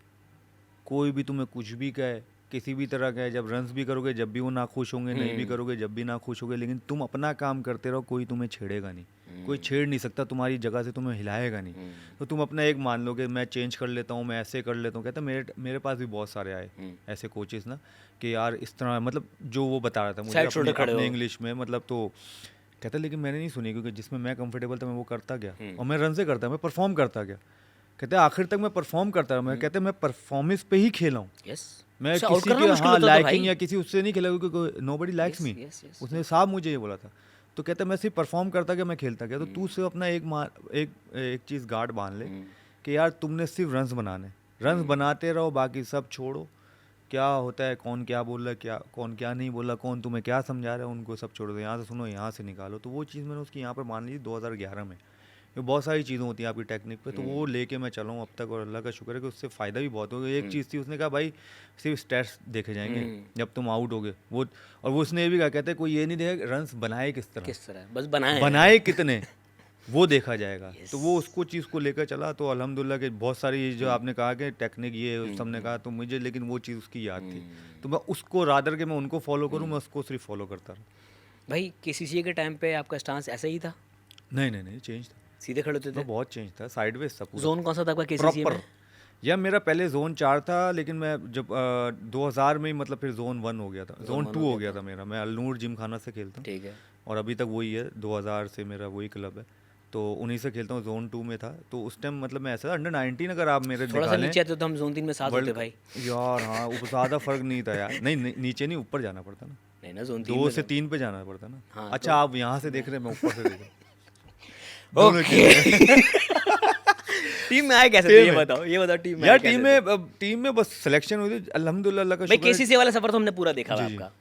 कोई भी तुम्हें कुछ भी कहे, किसी भी तरह का है, जब रन्स भी करोगे जब भी वो ना खुश होंगे, नहीं भी करोगे जब भी ना खुश होगे, लेकिन तुम अपना काम करते रहो, कोई तुम्हें छेड़ेगा नहीं, कोई छेड़ नहीं सकता, तुम्हारी जगह से तुम्हें हिलाएगा नहीं। तो तुम अपना एक मान लो कि मैं चेंज कर लेता हूँ, मैं ऐसे कर लेता हूँ। कहता मेरे पास भी बहुत सारे आए ऐसे कोचेस ना कि यार इस तरह, मतलब जो वो बता रहा था मुझे अपने इंग्लिश में, मतलब तो कहता लेकिन मैंने नहीं सुनी, क्योंकि जिसमें मैं कंफर्टेबल था मैं वो करता गया, और मैं रन से करता, मैं परफॉर्म करता गया। कहते आखिर तक मैं परफॉर्म करता रहा, मैं कहते मैं परफॉर्मेंस पे ही खेला हूँ, मैं किसी के हाँ लाइकिंग या किसी उससे नहीं खेला, क्योंकि नोबडी लाइक्स मी, उसने साहब मुझे ये बोला था। तो कहता मैं सिर्फ परफॉर्म करता गया, मैं खेलता गया। तो तू सिर्फ अपना एक चीज़ गार्ड बांध ले कि यार तुमने सिर्फ रन्स बनाने, रन्स बनाते रहो, बाकी सब छोड़ो, क्या होता है, कौन क्या बोल रहा है, क्या कौन क्या नहीं बोल रहा, कौन तुम्हें क्या समझा रहा है, उनको सब छोड़ दो, यहाँ से सुनो, यहाँ से निकालो। तो वो चीज़ मैंने उसकी यहाँ पर मान ली 2011 में। ये बहुत सारी चीज़ें होती हैं आपकी टेक्निक पे, तो वो लेके मैं चला हूँ अब तक, और अल्लाह का शुक्र है कि उससे फ़ायदा भी बहुत हो गया। एक चीज़ थी, उसने कहा भाई सिर्फ स्टैट्स देखे जाएंगे जब तुम आउट हो गए, वो, और वो उसने ये भी कहा, कहते कोई ये नहीं देगा रन्स बनाए किस तरह, बस बनाए कितने वो देखा जाएगा। तो वो उसको चीज़ को लेकर चला, तो अल्हम्दुलिल्लाह कि बहुत सारी जो आपने कहा कि टेक्निक ये सबने कहा, तो मुझे लेकिन वो चीज़ उसकी याद थी, तो मैं उसको रादर के मैं उनको फॉलो करूँ, मैं उसको सिर्फ फॉलो करता रहा। भाई KCCA के टाइम पे आपका स्टांस ऐसा ही था? नहीं चेंज था, सीधे खड़े होते थे? बहुत चेंज था, साइडवेज था पूरा। जोन कौन सा था आपका KCCA में? या मेरा पहले जोन 4 था, लेकिन मैं जब 2000 में ही मतलब फिर जोन 1 हो गया था, जोन 2 हो गया था मेरा। मैं अलनूर जिमखाना से खेलता हूँ, ठीक है। और अभी तक वही है, 2000 से मेरा वही क्लब है, तो उन्हीं से खेलता हूँ। जोन 2 में था, तो उस टाइम मतलब मैं ऐसा अंडर 19, अगर आप मेरे थोड़ा सा निकालें नीचे आते तो हम जोन 3 में साथ होते वर्ल्ड, भाई। यार हाँ, वो ज़्यादा फर्क नहीं था यार। नहीं, नीचे नहीं, ऊपर जाना पड़ता ना, नहीं ना, जोन 3 2 में से तो 3 पे जाना पड़ता ना। हाँ, अच्छा, तो आप यहाँ से देख रहे हैं, मैं ऊपर से देख रहा हूँ। दोनों ओके। चीज़ें। टीम में आए कैसे थे, सेम ये है बताओ, ये बताओ टीम में यार। आए कैसे थे? टीम में बस सिलेक्शन हुई थी, अल्हम्दुलिल्लाह, अल्लाह का भाई शुक्र है। केसीसी वाला सफर तो हमने पूरा देखा हुआ जी, जी। आपका।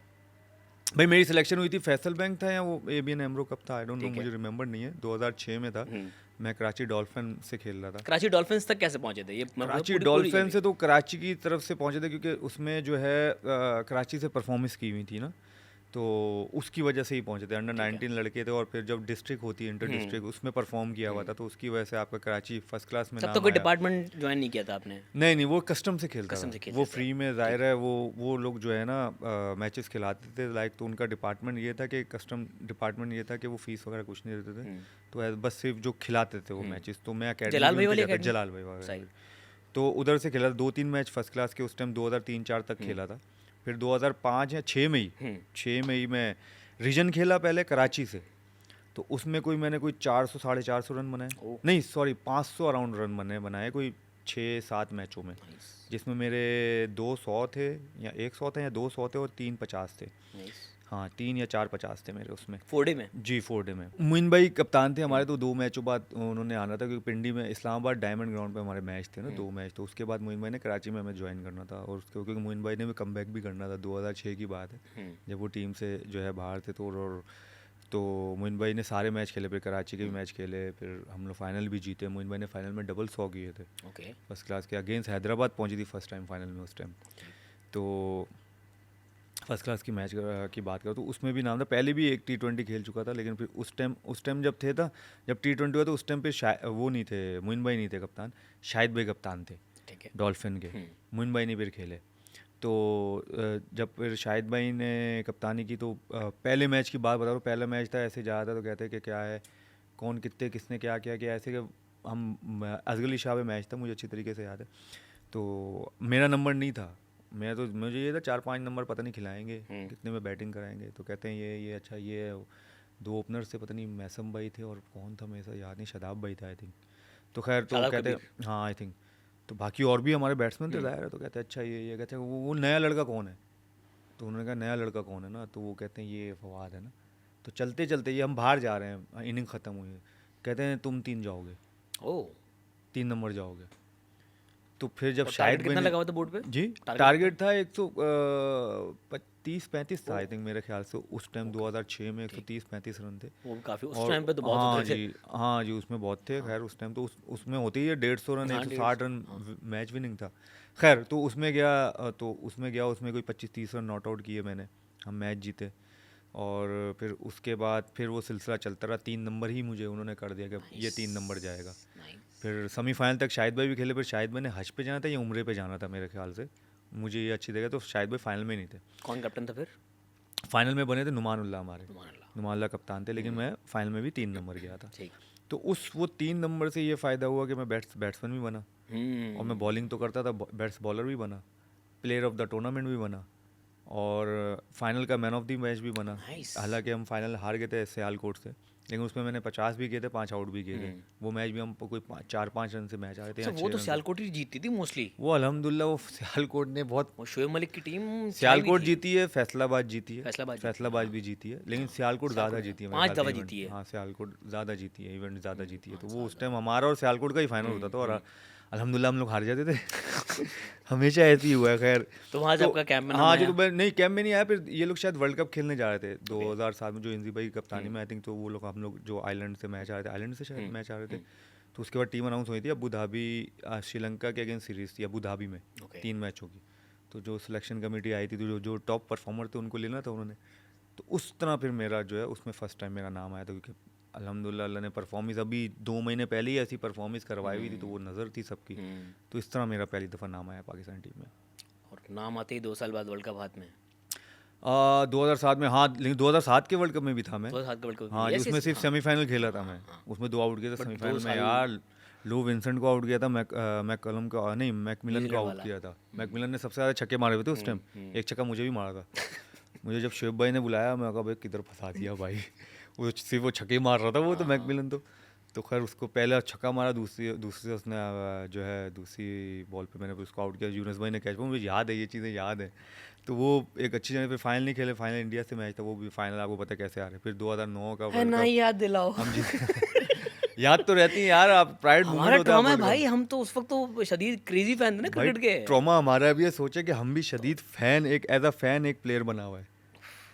भाई मेरी सिलेक्शन हुई थी, फैसल बैंक था या वो एबीएन एमरो कप था, आई डोंट नो, ठीक है। मुझे रिमेंबर नहीं है। 2006 में था, मैं कराची डॉल्फिन से खेल रहा था। कराची डॉल्फिन्स तक कैसे पहुंचे थे ये, मैं कराची पूरी डॉल्फिन से तो कराची की तरफ से पहुंचे थे, क्योंकि उसमें जो है कराची से परफॉर्मेंस की हुई थी ना, तो उसकी वजह से ही पहुंचे थे। अंडर 19 लड़के थे, और फिर जब डिस्ट्रिक्ट होती है, इंटर डिस्ट्रिक्ट, उसमें परफॉर्म किया हुआ था, तो उसकी वजह से आपका कराची फर्स्ट क्लास में तब तो नाम कोई आया। डिपार्टमेंट ज्वाइन नहीं किया था आपने? नहीं नहीं, वो कस्टम से खेलता कसम था, से खेलते वो थे। फ्री में, जाहिर है वो लोग जो है ना मैचेस खिलाते थे लाइक, तो उनका डिपार्टमेंट ये था कि कस्टम डिपार्टमेंट ये था कि वो फीस वगैरह कुछ नहीं देते थे, तो बस सिर्फ जो खिलाते थे वो मैचेस। तो मैं अकेडमी जलाल भी भाई उनके वाली जाकर, academy? जलाल भाई वगैरह, सही। तो उधर से खेला 2-3 मैच फर्स्ट क्लास के उस टाइम 2003-4 तक खेला था। फिर 2005 या 6 में ही 6 में ही मैं रीजन खेला पहले कराची से, तो उसमें मैंने कोई 400 450 रन बनाए, ओह। नहीं सॉरी 500 अराउंड रन बनाए कोई 6-7 मैचों में, नाइस, जिसमें मेरे 200 थे, या 100 थे, या 200 थे, और 3 50 थे। नाइस। हाँ, 3 या 4 50 थे मेरे उसमें। 4D में? जी, 4 डे में। मोइन भाई कप्तान थे हमारे, तो 2 मैचों बाद उन्होंने आना था, क्योंकि पिंडी में इस्लामाबाद डायमंड ग्राउंड पे हमारे मैच थे ना, 2 मैच, तो उसके बाद मोइन भाई ने कराची में हमें ज्वाइन करना था, और उसके क्योंकि मोइन भाई ने भी कमबैक भी करना था, 2006 की बात है, जब वो टीम से जो है बाहर थे, तो मोइन भाई ने सारे मैच खेले, फिर कराची के भी मैच खेले, फिर हम लोग फाइनल भी जीते। मोइन भाई ने फाइनल में डबल 100 किए थे, ओके। फर्स्ट क्लास के अगेंस्ट हैदराबाद पहुंची थी फर्स्ट टाइम फाइनल में उस टाइम। तो फर्स्ट क्लास की मैच की बात करो तो उसमें भी नाम था, पहले भी एक T20 खेल चुका था, लेकिन फिर उस टाइम जब T20 हुआ, तो उस टाइम पे वो नहीं थे, मोइन भाई नहीं थे कप्तान, शाहिद भाई कप्तान थे, ठीक है। डॉल्फिन के। मोइन भाई नहीं फिर खेले, तो जब फिर शाहिद भाई ने कप्तानी की, तो पहले मैच की बात बता रहा हूँ, पहला मैच था, ऐसे जा रहा था, तो कहते कि क्या है, कौन कितने किसने क्या किया कि ऐसे कि हम असगर अली शाह पे मैच था, मुझे अच्छी तरीके से याद है, तो मेरा नंबर नहीं था, मुझे ये था 4-5 नंबर पता नहीं खिलाएंगे, कितने में बैटिंग कराएंगे, तो कहते हैं ये अच्छा ये है, 2 ओपनर से पता नहीं मैसम भाई थे, और कौन था मेरे साथ याद नहीं, शदाब भाई था आई थिंक, तो खैर तो कहते हैं हाँ आई थिंक, तो बाकी और भी हमारे बैट्समैन थे जाहिर है, तो कहते हैं अच्छा ये कहते हैं वो नया लड़का कौन है, तो उन्होंने कहा नया लड़का कौन है ना, तो वो कहते हैं ये फवाद है ना, तो चलते चलते ये हम बाहर जा रहे हैं, इनिंग ख़त्म हुई है, कहते हैं तुम 3 जाओगे, ओह, 3 नंबर जाओगे, तो फिर जब टारगेट शायद कितना लगा हुआ था बोर्ड पे? जी टारगेट था 130-35 था आई थिंक मेरे ख्याल से, उस टाइम 2006 में 130-35 रन थे, वो काफी उस और टाइम पे तो बहुत हाँ होते थे। जी, हाँ जी, उसमें बहुत थे, खैर उस टाइम तो उसमें होती ही है 150 रन, हाँ, 160 रन मैच विनिंग था, खैर तो उसमें गया, उसमें कोई 25-30 रन नॉट आउट किए मैंने, हम मैच जीते, और फिर उसके बाद फिर वो सिलसिला चलता रहा, 3 नंबर ही मुझे उन्होंने कर दिया कि ये 3 नंबर जाएगा। फिर सेमीफाइनल तक शाहिद भाई भी खेले, फिर शाहिद भाई ने हज पे जाना था या उम्रे पे जाना था मेरे ख्याल से, मुझे ये अच्छी जगह, तो शाहिद भाई फाइनल में नहीं थे। कौन कैप्टन था फिर? फाइनल में बने थे नुमानुल्लाह हमारे, नुमानुल्लाह। नुमानुल्लाह कप्तान थे, लेकिन मैं फाइनल में भी 3 नंबर गया था। ठीक। तो वो 3 नंबर से ये फ़ायदा हुआ कि मैं बैट्समैन भी बना, और मैं बॉलिंग तो करता था, बॉलर भी बना, प्लेयर ऑफ द टूर्नामेंट भी बना, और फाइनल का मैन ऑफ द मैच भी बना। हालांकि हम फाइनल हार गए थे सियालकोट से, लेकिन उसमें मैंने 50 भी किए थे, 5 आउट भी किए थे, वो मैच भी हम कोई 4-5 रन से मैच आ रहे थे। अच्छा, वो तो सियालकोट ही जीती थी मोस्टली। वो अल्हम्दुलिल्लाह वो सियालकोट ने बहुत, वो शोएब मलिक की टीम सियालकोट जीती है, फैसलाबाद जीती है, फैसलाबाद भी जीती है, लेकिन सियालकोट ज़्यादा जीती है, 5 दफ़ा जीती है। हाँ सियालकोट ज़्यादा जीती है, इवेंट ज़्यादा जीती है, तो वो उस टाइम हमारा और सियालकोट का ही फाइनल होता था, और अल्हम्दुलिल्लाह हम लोग हार जाते थे हमेशा ऐसे ही हुआ है। खैर तो वहाँ से आपका कैंप में हाँ जी, तो नहीं कैंप में नहीं आया, फिर ये लोग शायद वर्ल्ड कप खेलने जा रहे थे 2007 में, जो इंजी भाई की कप्तानी में आई थिंक, तो वो लोग हम लोग जो आइलैंड से मैच आ रहे थे, आइलैंड से शायद मैच आ रहे थे, तो उसके बाद टीम अनाउंस हुई थी अबू धाबी, श्रीलंका के अगेंस्ट सीरीज थी अबू धाबी में, 3 मैचों की, तो जो सिलेक्शन कमेटी आई थी, तो जो टॉप परफॉर्मर थे उनको लेना था उन्होंने, तो उस तरह फिर मेरा जो है उसमें फर्स्ट टाइम मेरा नाम आया था, क्योंकि अल्हम्दुलिल्लाह अल्लाह ने परफॉर्मेंस अभी 2 महीने पहले ही ऐसी परफॉर्मेंस करवाई हुई थी, तो वो नज़र थी सबकी, तो इस तरह मेरा पहली दफ़ा नाम आया पाकिस्तान टीम में। और नाम आते ही 2 साल बाद वर्ल्ड कप हाथ में। 2007 में, हाँ, लेकिन 2007 के वर्ल्ड कप में भी था मैं, 2007 के वर्ल्ड कप। हाँ, उसमें सिर्फ सेमीफाइनल खेला था मैं, उसमें 2 आउट किए थे सेमीफाइनल में यार, लो विंसेंट को आउट किया था, मैककलम को नहीं, मैकमिलन को न्यूजीलैंड आउट वाला। किया था। मैकमिलन ने सबसे ज़्यादा छक्के मारे हुए थे उस टाइम, एक छक्का मुझे भी मारा था। मुझे जब शोएब भाई ने बुलाया, मैं कहा भाई किधर फंसा दिया भाई, वो सिर्फ वो छक्के मार रहा था वो तो मैकमिलन तो खैर उसको पहले छक्का मारा, दूसरी से उसने जो है दूसरी बॉल पे मैंने उसको आउट किया, यूनुस भाई ने कैच पकड़ा, मुझे याद है, ये चीज़ें याद है। तो वो एक अच्छी जगह, फिर फाइनल नहीं खेले, फाइनल इंडिया से मैच था, वो भी फाइनल आपको पता कैसे आ रहे, फिर 2009 का वर्ल्ड ना कप याद दिलाओ। हम जीते। याद तो रहती है यार, आप प्राइड हमारा मोमेंट होता है ट्रॉमा है World Cup। भाई, हम तो उस वक्त तो शदीद क्रेजी फैन थे ना भाई क्रिकेट के। ट्रॉमा हमारा भी है, सोचे कि हम भी शदीद फैन, एक एज अ फैन एक प्लेयर बना हुआ है,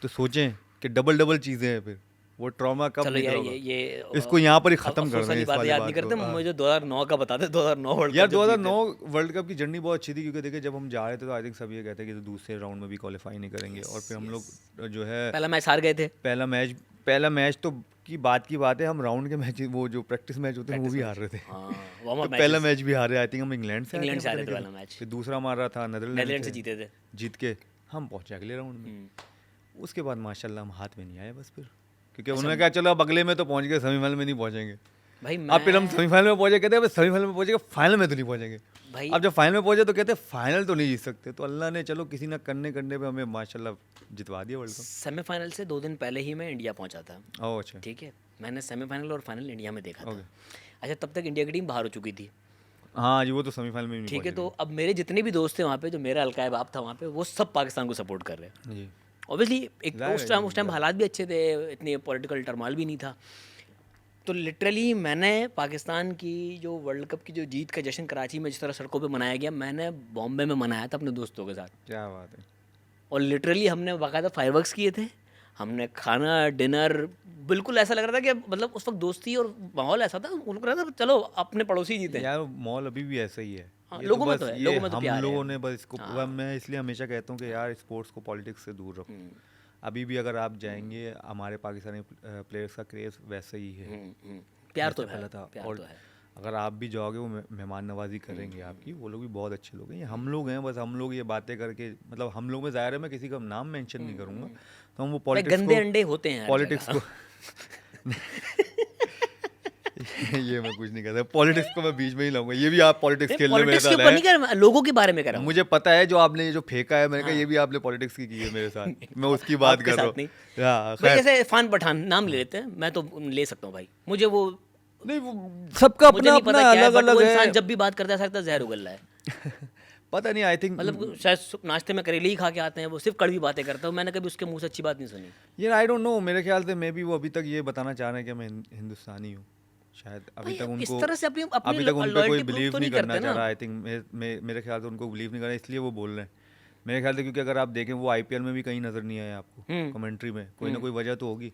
तो सोचें कि डबल चीज़ें हैं, फिर वो ट्रॉमा कब चलो निकल यार होगा। ये इसको यहाँ पर ही अब ख़त्म अफसोस कर दें वाली इस बात वाली याद बात नहीं करते। को। हाँ। मुझे 2009 का बता दे, 2009 वर्ल्ड यार कप जब जीते। 2009 वर्ल्ड कप की जर्नी बहुत अच्छी थी, क्योंकि देखिए जब हम जा रहे थे तो आई थिंक सब ये कहते हैं कि तो दूसरे राउंड में भी क्वालिफाई नहीं करेंगे, और फिर हम लोग जो है पहला मैच हार गए थे। पहला मैच तो की बात है, हम राउंड के मैच, वो जो प्रैक्टिस मैच होते हैं वो भी हार रहे थे। हाँ, तो वार्म अप पहला मैच भी हारे, आई थिंक हम इंग्लैंड से इंग्लैंड से आए हारे थे थे पहला मैच। फिर दूसरा हमारा था नेदरलैंड नीदरलैंड से जीते थे। जीत के हम पहुंचे अगले राउंड में। उसके बाद माशाल्लाह हम हाथ में नहीं आए बस, फिर क्योंकि उन्होंने कहा चलो अब अगले में तो पहुंच गए, सेमीफाइनल में नहीं पहुंचेंगे। भाई अब फिर हम सेमीफाइनल में पहुंचे, कहते हैं सेमीफाइनल में पहुंचेंगे, फाइनल में तो नहीं पहुंचेंगे। भाई अब जब फाइनल में पहुंचे तो कहते हैं फाइनल तो नहीं जीत सकते, तो अल्लाह ने चलो किसी ना करने पे हमें माशाल्लाह जितवा दिया वर्ल्ड कप। सेमीफाइनल से 2 दिन पहले ही मैं इंडिया पहुंचा था। ओह अच्छा, ठीक है, मैंने सेमीफाइनल और फाइनल इंडिया में देखा था। ओके। अच्छा, तब तक इंडिया की टीम बाहर हो चुकी थी। हाँ जी, वो तो सेमीफाइनल में भी नहीं ठीक है, पहुंचे तो अब मेरे जितने भी दोस्त थे वहाँ पे, जो मेरा अलकायब आप था वहाँ पे, वो सब पाकिस्तान को सपोर्ट कर रहे हैं। थे। जी ऑब्वियसली एक तो जाहिर है, उस टाइम हालात भी अच्छे थे, इतनी पॉलिटिकल टर्मोइल भी नहीं था। तो लिटरली मैंने पाकिस्तान की जो वर्ल्ड कप की जो जीत का जश्न कराची में जिस तरह सड़कों पे मनाया गया, मैंने बॉम्बे में मनाया था अपने दोस्तों के साथ। क्या बात है। और लिटरली हमने बाकायदा फायरवर्क्स किए थे, हमने खाना डिनर, बिल्कुल ऐसा लग रहा था कि मतलब उस वक्त दोस्ती और माहौल ऐसा था, उनको लग रहा था चलो अपने पड़ोसी जीते हैं। यार मॉल अभी भी ऐसा ही है। हाँ, ये लोगों में बस तो है, ये लोगों में तो हम प्यार है। लोगों ने बस इसको हाँ। मैं इसलिए हमेशा कहता हूँ कि यार स्पोर्ट्स को पॉलिटिक्स से दूर रखो। अभी भी अगर आप जाएंगे, हमारे पाकिस्तानी प्लेयर्स का क्रेज वैसे ही है, प्यार तो जैसे है, पहले था। प्यार और तो है। अगर आप भी जाओगे, वो मेहमान नवाजी करेंगे आपकी, वो लोग भी बहुत अच्छे लोग हैं। ये हम लोग हैं, बस हम लोग ये बातें करके, मतलब हम लोग में ज़ाहिर है मैं किसी का नाम मेंशन नहीं करूँगा, तो हम वो भाई पॉलिटिक्स गंदे को अंडे होते हैं हर पॉलिटिक्स जगह। को ये मैं कुछ नहीं कहता, पॉलिटिक्स को मैं बीच में ही लाऊंगा। ये भी आप पॉलिटिक्स खेल रहे मेरे पॉलिटिक्स के साथ ऊपर नहीं हैं। कर रहा, लोगों के बारे में कर रहा हूँ। मुझे पता है जो आपने ये जो फेंका है, मैंने कहा ये भी आपने पॉलिटिक्स की है मेरे साथ, मैं उसकी बात आपके कर रहा साथ नहीं। हूँ। हाँ, भाई खैर। जैसे इरफान पठान नाम ले लेते हैं, मैं तो ले सकता हूँ भाई, मुझे वो नहीं, वो सबका मुझे अपना नहीं पता अपना क्या है, अलग बट वो अलग इंसान है। जब भी बात करता है ऐसा लगता है जहर उगल रहा है। पता नहीं, आई थिंक मतलब शायद नाश्ते में करेले ही खा के आते हैं, वो सिर्फ कड़वी बातें करता हूँ। मैंने कभी उसके मुंह से अच्छी बात नहीं सुनी। ये आई डोंट नो, मेरे ख्याल से मे भी वो अभी तक ये बताना चाह रहे हैं कि मैं हिंदुस्तानी हूँ, शायद अभी भाई, तक इस उनको तरह से अपनी अभी तक उन पे कोई लॉयल्टी प्रूफ बिलीव तो नहीं नहीं करना करते चाह ना। रहा। आई थिंक मेरे ख्याल से उनको बिलीव नहीं करना, इसलिए वो बोल रहे हैं मेरे ख्याल से, क्योंकि अगर आप देखें वो आईपीएल में भी कहीं नजर नहीं आए आपको कमेंट्री में, कोई ना कोई वजह तो होगी।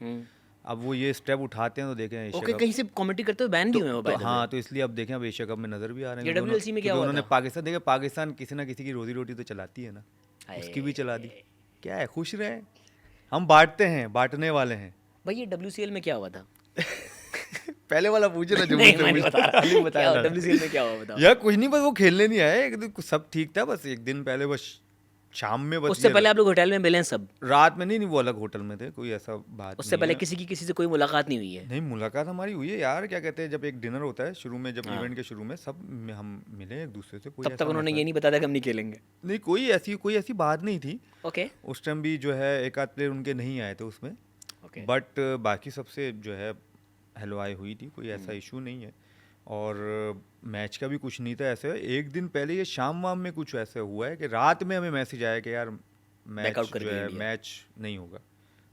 अब वो ये स्टेप उठाते हैं तो देखें एशिया ओके, कप। कहीं से कमेंट्री करते हुए बैन भी हुए हैं वो तो by the way। हाँ, तो इसलिए अब देखें, अब एशिया कप में नजर भी आ रहे हैं, ये क्योंकि WLC में क्या क्योंकि हुआ उन्होंने था? पाकिस्तान, देखिए पाकिस्तान किसी ना किसी की रोजी रोटी तो चलाती है ना, उसकी भी चला दी। क्या है, खुश रहे, हम बांटते हैं, बांटने वाले हैं। भाई ये WCL में क्या हुआ था? पहले वाला पूछे ना जो नहीं, मुझसे मैं नहीं पूछा। बता रहा। खाली बताया क्या ना। WCL में क्या हुआ बताओ? यार कुछ नहीं, बस वो खेलने नहीं आए, एक दिन सब ठीक था, बस एक दिन पहले बस शाम में, बस उससे ये पहले आप लोग होटल में मिले हैं सब? रात में नहीं, वो अलग होटल में थे, कोई ऐसा बात उससे नहीं पहले है। किसी से कोई मुलाकात नहीं हुई है? नहीं, मुलाकात हमारी हुई है यार, क्या कहते हैं, जब एक डिनर होता है शुरू में, जब हाँ। इवेंट के शुरू में सब हम मिले एक दूसरे से, कोई तब ऐसा तक उन्होंने मसला ये नहीं बताया था कि हम नहीं खेलेंगे? नहीं, कोई ऐसी बात नहीं थी। ओके उस टाइम भी जो है एक आध प्लेयर उनके नहीं आए थे उसमें, ओके। बट बाकी सबसे जो है हेलो आई हुई थी, कोई ऐसा इशू नहीं है। और मैच का भी कुछ नहीं था ऐसे, एक दिन पहले ये शाम वाम में कुछ ऐसे हुआ है कि रात में हमें मैसेज आया कि यार मैच Back out कर जो गई है इंडिया। मैच नहीं होगा,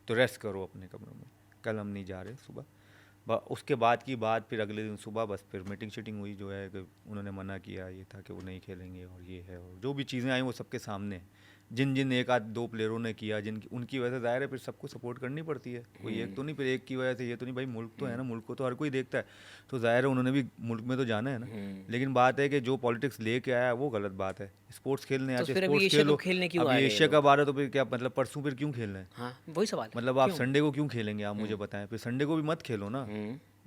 तो रेस्ट करो अपने कमरों में, कल हम नहीं जा रहे सुबह। उसके बाद की बात, फिर अगले दिन सुबह बस फिर मीटिंग शीटिंग हुई, जो है कि उन्होंने मना किया, ये था कि वो नहीं खेलेंगे, और ये है, और जो भी चीज़ें आई वो सबके सामने हैं। जिन एक आध दो प्लेयरों ने किया, जिनकी उनकी वजह से ज़ाहिर है फिर सबको सपोर्ट करनी पड़ती है, कोई एक तो नहीं, फिर एक की वजह से ये तो नहीं, भाई मुल्क तो है ना, मुल्क को तो हर कोई देखता है, तो ज़ाहिर है उन्होंने भी मुल्क में तो जाना है ना। लेकिन बात है कि जो पॉलिटिक्स लेके आया वो गलत बात है। स्पोर्ट्स खेलने तो आते, फिर अभी स्पोर्ट्स एशिया खेलो। कप खेलने क्यों अब आ रहे हैं एशिया लोग? कप आ रहा है तो फिर क्या मतलब, परसों फिर क्यों खेलना है? हाँ, वही सवाल है। मतलब आप संडे को क्यों खेलेंगे, आप मुझे बताएं, फिर संडे को भी मत खेलो ना,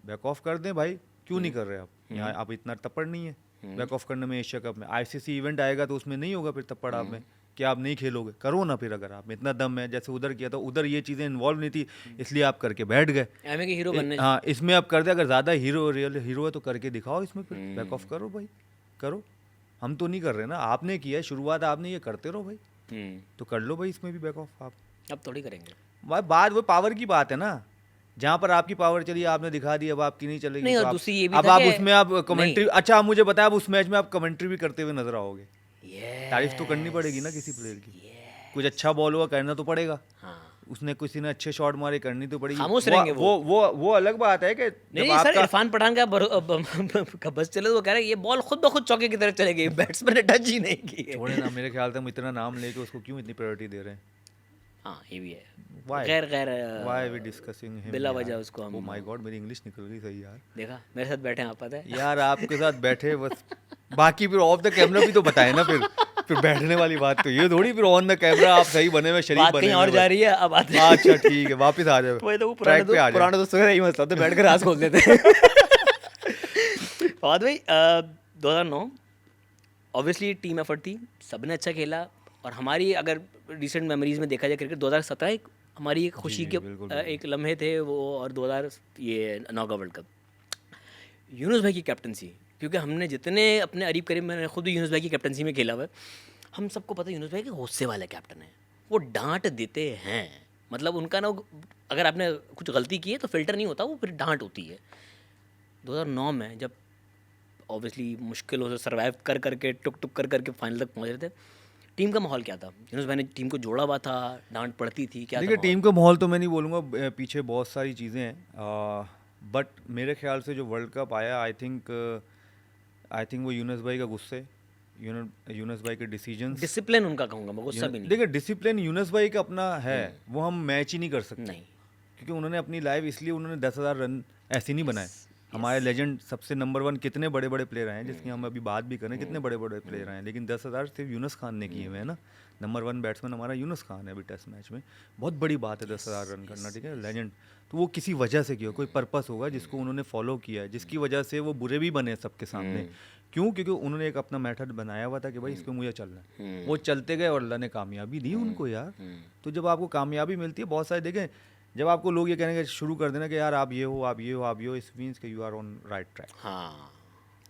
बैक ऑफ कर दें भाई, क्यों नहीं कर रहे आप? यहाँ आप इतना तप्पड़ नहीं है बैक ऑफ करने में। एशिया कप में ICC इवेंट आएगा तो उसमें नहीं होगा फिर तप्पड़ आप में, कि आप नहीं खेलोगे, करो ना फिर, अगर आप में इतना दम है, जैसे उधर किया था, उधर ये चीज़ें इन्वॉल्व नहीं थी इसलिए आप करके बैठ गए। एमए के हीरो बनने। हाँ, इसमें आप कर दे, अगर ज़्यादा हीरो रियल हीरो है तो करके दिखाओ इसमें, फिर बैक ऑफ करो भाई, करो। हम तो नहीं कर रहे ना, आपने किया है शुरुआत, आपने ये करते रहो भाई, तो कर लो भाई इसमें भी बैक ऑफ आप। अब थोड़ी करेंगे। भाई बात वो पावर की बात है ना, जहाँ पर आपकी पावर चली आपने दिखा दी, अब आपकी नहीं चलेगी नहीं, तो और आप, दूसरी ये भी अब था आप कि उसमें आप कमेंट्री, अच्छा आप मुझे बताया, अब उस मैच में आप कमेंट्री भी करते हुए नजर आओगे, तारीफ तो करनी पड़ेगी ना किसी प्लेयर की, कुछ अच्छा बॉल हुआ करना तो पड़ेगा, हाँ। उसने किसी ने अच्छे शॉट मारे करनी तो पड़ेगी, खामोश रहेंगे वो अलग बात है कि नहीं सर, इरफान पठान का बस चले तो वो कह रहे हैं ये बॉल खुद ब खुद चौके की तरफ चले गई, बैट्समैन ने टच ही नहीं की है। छोड़े ना, मेरे ख्याल से हम इतना नाम लेके उसको क्यों इतनी प्रायोरिटी दे रहे हैं। हाँ ये भी है, Why? गैर Why we discussing him बिला यार? वजह उसको हम, Oh my God, मेरी इंग्लिश निकल गई सही यार। देखा मेरे साथ बैठे हैं आप, पता है यार आपके साथ बैठे बस, बाकी फिर ऑफ द कैमरा भी तो बताए ना, फिर बैठने वाली बात तो ये थोड़ी, फिर ऑन द कैमरा आप सही बने हुए शरीफ बात बने कहीं हुए और जा रही है। अब आते हैं अच्छा ठीक है, वापस आ जाओ, वही तो, वो ट्रैक पे आ जाओ। पुराने दोस्तों का यही मसला होता है, बैठ कर राज खोल देते हैं। फवाद भाई 2009 ऑब्वियसली टीम एफर्ट थी, सबने अच्छा खेला, और हमारी अगर रिसेंट मेमोरीज में देखा जाए क्रिकेट 2017 एक हमारी एक खुशी के एक लम्हे थे वो, और 2009 का वर्ल्ड कप यूनुस भाई की कैप्टनसी, क्योंकि हमने जितने अपने अरीब करीब, मैंने खुद यूनुस भाई की कैप्टनसी में खेला हुआ है, हम सबको पता है यूनुस भाई के गुस्से वाले कैप्टन हैं, वो डांट देते हैं, मतलब उनका ना, अगर आपने कुछ गलती की है तो फिल्टर नहीं होता, वो फिर डांट होती है। 2009 में जब ऑब्वियसली मुश्किलों से सर्वाइव कर करके टुक टुक कर करके फाइनल तक पहुँच रहे थे, टीम का माहौल क्या था? यूनुस भाई ने टीम को जोड़ा हुआ था, डांट पड़ती थी, क्या देखिए टीम का माहौल तो मैं नहीं बोलूँगा, पीछे बहुत सारी चीज़ें हैं, बट मेरे ख्याल से जो वर्ल्ड कप आया, आई थिंक वो यूनुस भाई का गुस्से, यूनुस भाई के डिसीजंस, डिसिप्लिन उनका कहूँगा मैं, गुस्सा भी नहीं। देखिए डिसिप्लिन यूनुस भाई का अपना है, वो हम मैच ही नहीं कर सकते नहीं, क्योंकि उन्होंने अपनी लाइफ, इसलिए उन्होंने 10,000 रन ऐसे नहीं बनाए। हमारे लेजेंड सबसे नंबर 1 कितने बड़े बड़े प्लेयर आए हैं, जिसकी हम अभी बात भी करें, कितने बड़े बड़े प्लेयर आए हैं, लेकिन 10,000 सिर्फ यूनुस खान ने किए हुए हैं ना। नंबर 1 बैट्समैन हमारा यूनुस खान है अभी टेस्ट मैच में, बहुत बड़ी बात है 10,000 रन करना, ठीक है, लेजेंड। तो वो किसी वजह से किया, कोई पर्पस होगा जिसको उन्होंने फॉलो किया है, जिसकी वजह से वो बुरे भी बने सबके सामने। क्यों? क्योंकि उन्होंने एक अपना मेथड बनाया हुआ था कि भाई इसको मुझे चलना है, वो चलते गए और अल्लाह ने कामयाबी दी उनको यार। तो जब आपको कामयाबी मिलती है, बहुत सारे देखें, जब आपको लोग ये कहने के शुरू कर देना कि यार आप ये हो, आप ये हो, आप ये हो, इस मीन्स कि you are on right track. हाँ,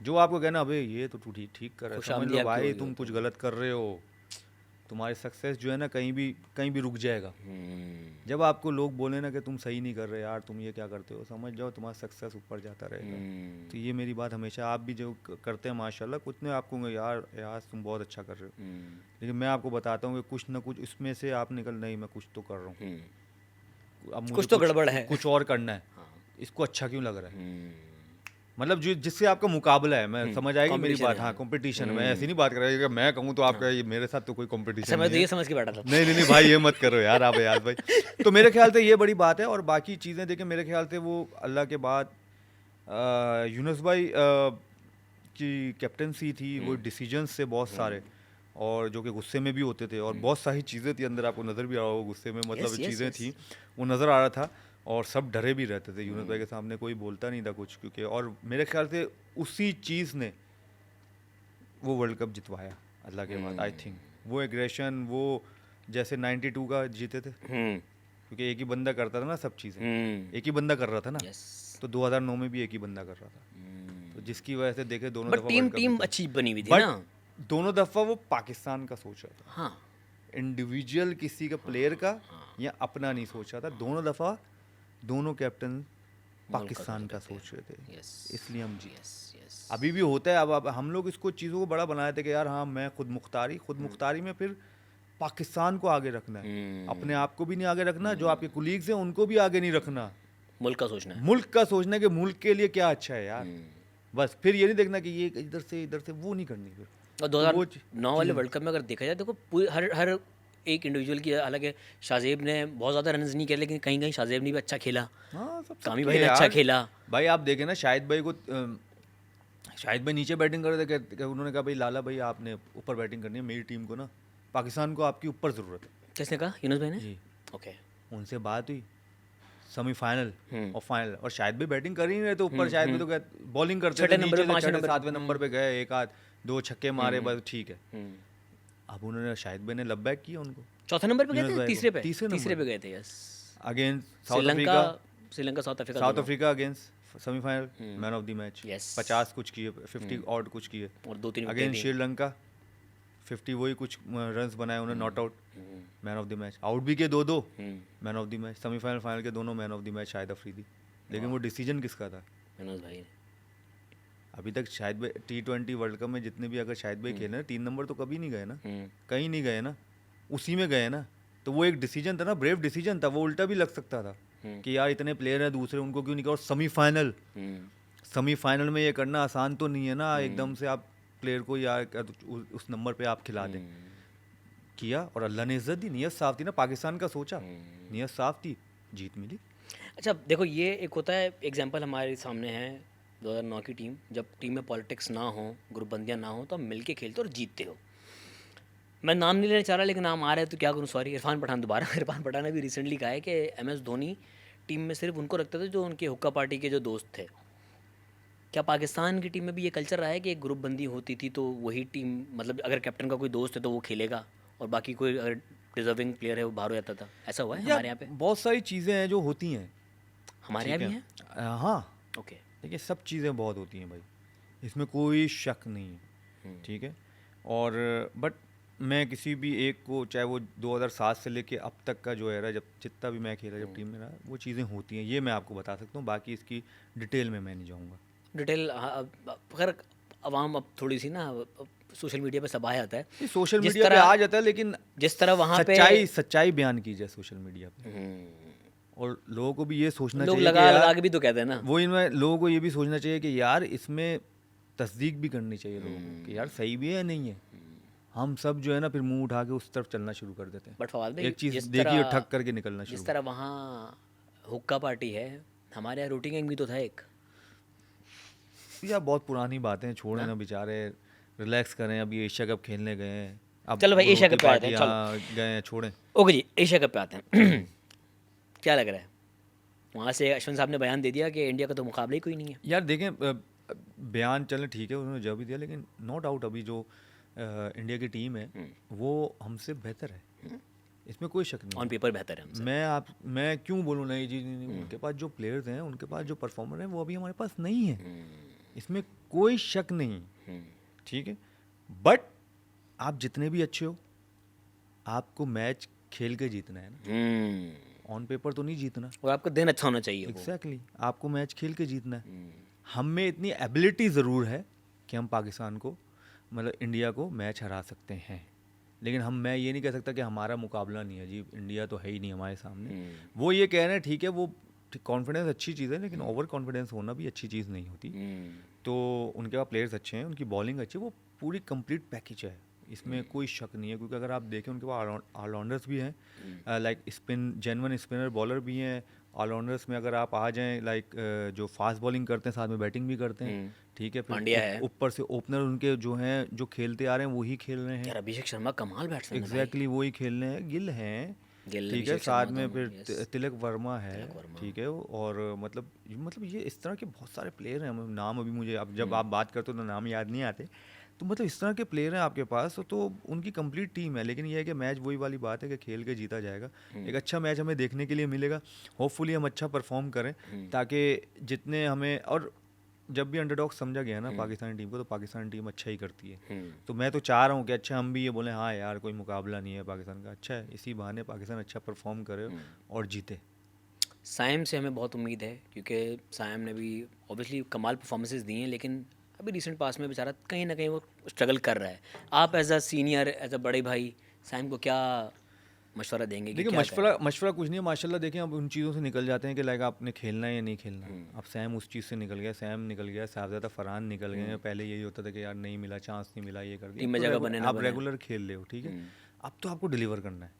जो आपको कहना अबे ये तो तू ठीक कर रहा है, समझ लो भाई तुम कुछ गलत कर रहे हो, तुम्हारी सक्सेस जो है ना कहीं भी रुक जाएगा। जब आपको लोग बोले ना कि तुम सही नहीं कर रहे यार, तुम ये क्या करते हो, समझ जाओ तुम्हारा सक्सेस ऊपर जाता रहेगा। तो ये मेरी बात हमेशा, आप भी जो करते हैं माशाल्लाह, कुछ नहीं आपको यार तुम बहुत अच्छा कर रहे हो, लेकिन मैं आपको बताता हूँ कि कुछ ना कुछ इसमें से आप निकल, नहीं मैं कुछ तो कर रहा हूँ, अब मुझे कुछ तो गड़बड़ है, कुछ और करना है, इसको अच्छा क्यों लग रहा है, मतलब जो जिससे आपका मुकाबला है, मैं समझ आएगी मेरी बात। हाँ, कंपटीशन, मैं ऐसी नहीं बात कर रहा कि मैं कहूँ तो आपका ये मेरे साथ तो कोई कंपटीशन मैं तो ये समझ के बैठा था। नहीं भाई ये मत करो यार आप यार भाई। तो मेरे ख्याल से ये बड़ी बात है, और बाकी चीज़ें देखें मेरे ख्याल से वो अल्लाह के बाद यूनुस भाई की कैप्टनसी थी, वो डिसीजंस से बहुत सारे, और जो कि गुस्से में भी होते थे, और बहुत सारी चीज़ें थी अंदर, आपको नज़र भी आ रहा हो गुस्से में, मतलब चीज़ें थी वो नज़र आ रहा था, और सब डरे भी रहते थे यूनुस भाई के सामने, कोई बोलता नहीं था कुछ, क्योंकि और मेरे ख्याल से उसी चीज़ ने वो वर्ल्ड कप जितवाया अल्लाह के बाद। आई थिंक वो एग्रेशन, वो जैसे 92 का जीते थे, क्योंकि एक ही बंदा करता था ना सब चीज़ें, एक ही बंदा कर रहा था ना, तो 2009 में भी एक ही बंदा कर रहा था, तो जिसकी वजह से देखे दोनों दफ़ा टीम अच्छी बनी हुई थी ना, दोनों दफ़ा वो पाकिस्तान का सोच रहा था। हाँ, इंडिविजुअल किसी का प्लेयर का या अपना नहीं सोच रहा था, दोनों दफ़ा दोनों कैप्टन पाकिस्तान का सोच रहे थे, इसलिए हम जीते। अभी भी होता है, अब हम लोग इसको चीज़ों को बड़ा बनाए थे कि यार हाँ मैं खुद मुख्तारी में फिर पाकिस्तान को आगे रखना है, अपने आप को भी नहीं आगे रखना, जो आपके कुलीग्स हैं उनको भी आगे नहीं रखना, मुल्क का सोचना है, मुल्क का सोचना है कि मुल्क के लिए क्या अच्छा है यार, बस। फिर ये नहीं देखना कि ये इधर से वो नहीं करनी। फिर और 2009 वाले वर्ल्ड कप में अगर देखा जाए, देखो हर एक इंडिविजुअल की, हालांकि शाहजेब ने बहुत ज़्यादा रन नहीं किया, लेकिन कहीं शाहजेब ने भी अच्छा खेला, कामी भाई ने अच्छा खेला। भाई आप देखें ना, शाहिद भाई नीचे बैटिंग कर रहे थे, उन्होंने कहा भाई लाला भाई आपने ऊपर बैटिंग करनी है, मेरी टीम को ना, पाकिस्तान को आपकी ऊपर ज़रूरत है। किसने कहा? यूनुस भाई ने जी, ओके। उनसे बात हुई सेमीफाइनल और फाइनल, और शायद भी बैटिंग कर ही नहीं रहे थे ऊपर, शायद भी तो बॉलिंग करते थे, नीचे 6वें नंबर पे गए, एक आध 2 छक्के मारे, बस ठीक है। अब उन्होंने शाहिद भाई ने लब बैक किया उनको चौथे नंबर पे गए यूनुस थे, भाई को। तीसरे पे तीसरे तीसरे नंबर पे गए थे। Yes, against South Sri Lanka Africa. Sri Lanka South Africa South दोनों। Africa against semifinal man of the match, Yes. 50 कुछ किए, 50 ऑड कुछ किए। और 2-3 विकेटें अगेंस्ट थी। श्रीलंका 50 वही कुछ रन्स बनाए उन्होंने, not out, hmm, man of the match. Out भी के 2-2 hmm, man of the match. Semifinal final के दोनों man of the match Shahid Afridi. लेकिन वो डिसीजन किसका था? मनोज भाई ने। अभी तक शाहिद भाई T20 वर्ल्ड कप में जितने भी अगर शाहिद भाई खेले ना, 3 नंबर तो कभी नहीं गए ना, कहीं नहीं गए ना, उसी में गए ना। तो वो एक डिसीजन था ना, ब्रेव डिसीजन था। वो उल्टा भी लग सकता था कि यार इतने प्लेयर हैं दूसरे, उनको क्यों नहीं किया। और सेमीफाइनल में ये करना आसान तो नहीं है ना, एकदम से आप प्लेयर को यार उस नंबर पे आप खिला दें। किया और अल्लाह ने इज्जत दी। नीयत साफ थी ना, पाकिस्तान का सोचा, नीयत साफ थी, जीत मिली। अच्छा देखो, ये एक होता है एग्जांपल हमारे सामने है 2009 की टीम, जब टीम में पॉलिटिक्स ना हो, ग्रुपबंदियाँ ना हो, तो आप मिलके खेलते हो और जीतते हो। मैं नाम नहीं लेना चाह रहा, लेकिन नाम आ रहा है तो क्या करूँ, सॉरी। इरफान पठान दोबारा इरफान पठान ने भी रिसेंटली कहा है कि MS धोनी टीम में सिर्फ उनको रखते थे जो उनके हुक्का पार्टी के जो दोस्त थे। क्या पाकिस्तान की टीम में भी ये कल्चर रहा है कि एक ग्रुप बंदी होती थी तो वही टीम, मतलब अगर कैप्टन का कोई दोस्त है तो वो खेलेगा और बाकी कोई अगर डिजर्विंग प्लेयर है वो बाहर हो जाता था? ऐसा हुआ है हमारे यहाँ पे? बहुत सारी चीज़ें हैं जो होती हैं हमारे यहाँ भी हैं। हाँ, ओके। देखिए सब चीज़ें बहुत होती हैं भाई, इसमें कोई शक नहीं है, ठीक है। और बट मैं किसी भी एक को, चाहे वो 2007 से लेके अब तक का जो है, जब जितना भी मैं खेला, जब टीम में रहा, वो चीज़ें होती हैं, ये मैं आपको बता सकता हूँ। बाकी इसकी डिटेल में मैं नहीं जाऊँगा। डिटेल अगर अवाम अब थोड़ी सी ना सोशल मीडिया पे सब आ जाता है, ये सोशल जिस मीडिया पे तरह- आ जाता है, लेकिन जिस तरह वहाँ पे सच्चाई बयान की जाए सोशल मीडिया पे। और लोगों को भी ये सोचना लोग चाहिए लगा कि यार, लगा के भी तो कहते हैं ना। वो इनमें लोगों को ये भी सोचना चाहिए कि यार इसमें तस्दीक भी करनी चाहिए लोगों को कि यार सही भी है नहीं है। हम सब जो है ना फिर मुंह उठा के उस तरफ चलना शुरू कर देते हैं। बट फवाद भाई, एक चीज़ जिस देखिए तरह- ठक करके निकलना शुरू। जिस तरह वहाँ हुक्का पार्टी है, हमारे यहाँ रूटिंग गैंग भी तो था एक। यार बहुत पुरानी बातें छोड़ें ना, बेचारे रिलैक्स करें। अभी एशिया कप खेलने गए हैं, अब चलो भाई, एशिया उनकी कप पे आते हैं, पार्टियां गए हैं, छोड़ें। ओके जी, एशिया कप पे आते हैं। क्या लग रहा है? वहाँ से अश्विन साहब ने बयान दे दिया कि इंडिया का तो मुकाबला ही कोई नहीं है। यार देखें, बयान चलें ठीक है, उन्होंने जवाब भी दिया, लेकिन नो डाउट अभी जो इंडिया की टीम है वो हमसे बेहतर है, इसमें कोई शक नहीं। ऑन पेपर बेहतर है हमसे। मैं क्यों बोलूँ नहीं जी, नहीं, उनके पास जो प्लेयर्स हैं, उनके पास जो परफॉर्मर हैं, वो अभी हमारे पास नहीं है, इसमें कोई शक नहीं, ठीक है। बट आप जितने भी अच्छे हो, आपको मैच खेल के जीतना है ना, ऑन पेपर तो नहीं जीतना। और आपका दिन अच्छा होना चाहिए। एग्जैक्टली, आपको मैच खेल के जीतना है। हम में इतनी एबिलिटी ज़रूर है कि हम पाकिस्तान को, मतलब इंडिया को मैच हरा सकते हैं, लेकिन मैं ये नहीं कह सकता कि हमारा मुकाबला नहीं है जी, इंडिया तो है ही नहीं हमारे सामने। वो ये कह रहे हैं, ठीक है, वो कॉन्फिडेंस अच्छी चीज़ है, लेकिन ओवर कॉन्फिडेंस होना भी अच्छी चीज़ नहीं होती। तो उनके पास प्लेयर्स अच्छे हैं, उनकी बॉलिंग अच्छी है, वो पूरी कंप्लीट पैकेज है, इसमें कोई शक नहीं है। क्योंकि अगर आप देखें उनके पास ऑलराउंडर्स भी हैं, लाइक जेन्युइन स्पिनर बॉलर भी हैं ऑलराउंडर्स में। अगर आप आ जाएं, लाइक जो फास्ट बॉलिंग करते हैं, साथ में बैटिंग भी करते हैं, ठीक है। पांड्या है, फिर ऊपर से ओपनर उनके जो हैं, जो खेलते आ रहे हैं वही खेल रहे हैं। यार अभिषेक शर्मा कमाल बैट्समैन है। एग्जैक्टली, वही खेल रहे हैं। गिल हैं, ठीक है, साथ में फिर तिलक वर्मा है, ठीक है। और मतलब ये इस तरह के बहुत सारे प्लेयर हैं, नाम अभी मुझे, अब जब आप बात करते हो तो नाम याद नहीं आते। तो मतलब इस तरह के प्लेयर हैं आपके पास, तो उनकी कंप्लीट टीम है। लेकिन ये है कि मैच वही वाली बात है कि खेल के जीता जाएगा। एक अच्छा मैच हमें देखने के लिए मिलेगा, होपफुली हम अच्छा परफॉर्म करें, ताकि जितने हमें, और जब भी अंडरडॉग समझा गया ना पाकिस्तानी टीम को, तो पाकिस्तानी टीम अच्छा ही करती है। तो मैं तो चाह रहा हूँ कि अच्छा हम भी ये बोलें, हाँ यार कोई मुकाबला नहीं है पाकिस्तान का, अच्छा है, इसी बहाने पाकिस्तान अच्छा परफॉर्म करे और जीते। साइम से हमें बहुत उम्मीद है, क्योंकि साइम ने भी ऑब्वियसली कमाल परफॉर्मेंसेस दी हैं, लेकिन अभी रिसेंट पास में बेचारा कहीं ना कहीं वो स्ट्रगल कर रहा है। आप as a senior, as a बड़े भाई, साइम को क्या मशवरा देंगे? देखिए, मशवरा कुछ नहीं है, माशाल्लाह। देखें, अब उन चीज़ों से निकल जाते हैं कि लाइक आपने खेलना है या नहीं खेलना। अब सैम उस चीज़ से निकल गया, साहबजादा फरहान निकल गए। पहले यही होता था कि यार नहीं मिला, चांस नहीं मिला, ये कर दिया, टीम में जगह बने ना आप रेगुलर खेल रहे हो, ठीक है। अब तो आपको डिलीवर करना है,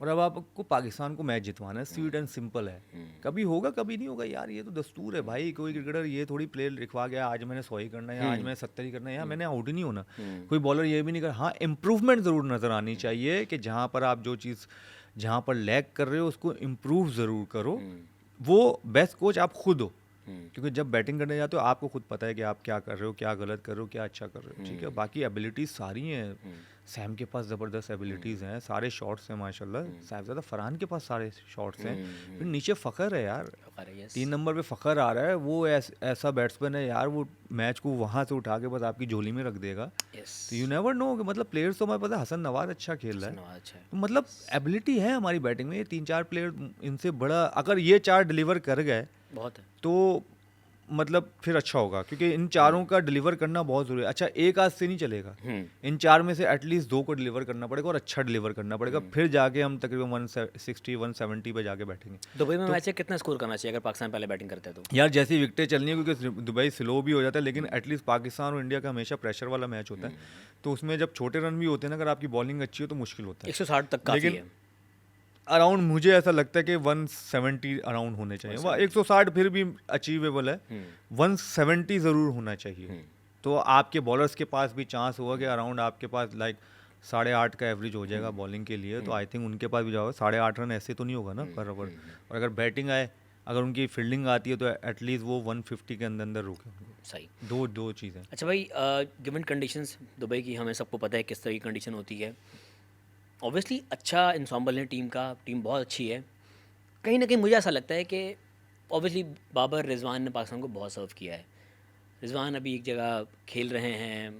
और अब आपको पाकिस्तान को मैच जितवाना है। स्वीट एंड सिंपल है। कभी होगा, कभी नहीं होगा यार, ये तो दस्तूर है भाई। कोई क्रिकेटर ये थोड़ी प्लेयर लिखवा गया, आज मैंने 100 ही करना है, आज मैंने 70 ही करना है, या मैंने आउट ही नहीं होना। कोई बॉलर ये भी नहीं कर। हाँ, इम्प्रूवमेंट ज़रूर नज़र आनी चाहिए कि जहाँ पर आप जो चीज़, जहाँ पर लैग कर रहे हो, उसको इम्प्रूव ज़रूर करो। वो बेस्ट कोच आप खुद हो, क्योंकि जब बैटिंग करने जाते हो आपको खुद पता है कि आप क्या कर रहे हो, क्या गलत कर रहे हो, क्या अच्छा कर रहे हो, ठीक है। बाकी एबिलिटीज़ सारी हैं, सैम के पास ज़बरदस्त एबिलिटीज़ हैं, सारे शॉट्स हैं माशाल्लाह। साहिबजादा फरहान के पास सारे शॉट्स हैं। फिर नीचे फ़खर है यार, 3 नंबर पे फ़खर आ रहा है, वो ऐसा बैट्समैन है यार, वो मैच को वहाँ से उठा के बस आपकी झोली में रख देगा। तो यू नेवर नो कि मतलब प्लेयर्स तो हमारे पास है, हसन नवाज अच्छा खेल रहा है, तो मतलब एबिलिटी है हमारी बैटिंग में। ये 3-4 प्लेयर, इनसे बड़ा अगर ये 4 डिलीवर कर गए बहुत है, तो मतलब फिर अच्छा होगा, क्योंकि इन चारों का डिलीवर करना बहुत ज़रूरी है। अच्छा, एक आध से नहीं चलेगा, इन 4 में से एटलीस्ट 2 को डिलीवर करना पड़ेगा और अच्छा डिलीवर करना पड़ेगा, फिर जाके हम तकरीबन 160-170 पे जाके बैठेंगे। दुबई में मैच है, कितना स्कोर करना चाहिए अगर पाकिस्तान पहले बैटिंग करते हैं तो? यार जैसी विकेटें चलनी है, क्योंकि दुबई स्लो भी हो जाता है, लेकिन एटलीस्ट पाकिस्तान और इंडिया का हमेशा प्रेशर वाला मैच होता है, तो उसमें जब छोटे रन भी होते हैं ना, अगर आपकी बॉलिंग अच्छी हो तो मुश्किल होता है। 160 तक काफ़ी है अराउंड, मुझे ऐसा लगता है कि 170 अराउंड होने चाहिए। 160 फिर भी अचीवेबल है, 170 ज़रूर होना चाहिए। तो आपके बॉलर्स के पास भी चांस होगा कि अराउंड आपके पास लाइक 8.5 का एवरेज हो जाएगा बॉलिंग के लिए, तो आई थिंक उनके पास भी जाओगे 8.5 रन, ऐसे तो नहीं होगा ना पर ओवर। और अगर बैटिंग आए, अगर उनकी फील्डिंग आती है तो एटलीस्ट वो 150 के अंदर अंदर रुके। सही, दो चीज़ें। अच्छा भाई, गिवन कंडीशंस दुबई की हमें सबको पता है किस तरह की कंडीशन होती है। ऑब्वियसली अच्छा इंसॉम्बल है टीम का, टीम बहुत अच्छी है। कहीं ना कहीं मुझे ऐसा लगता है कि ऑब्वियसली बाबर रिजवान ने पाकिस्तान को बहुत सर्व किया है। रिजवान अभी एक जगह खेल रहे हैं,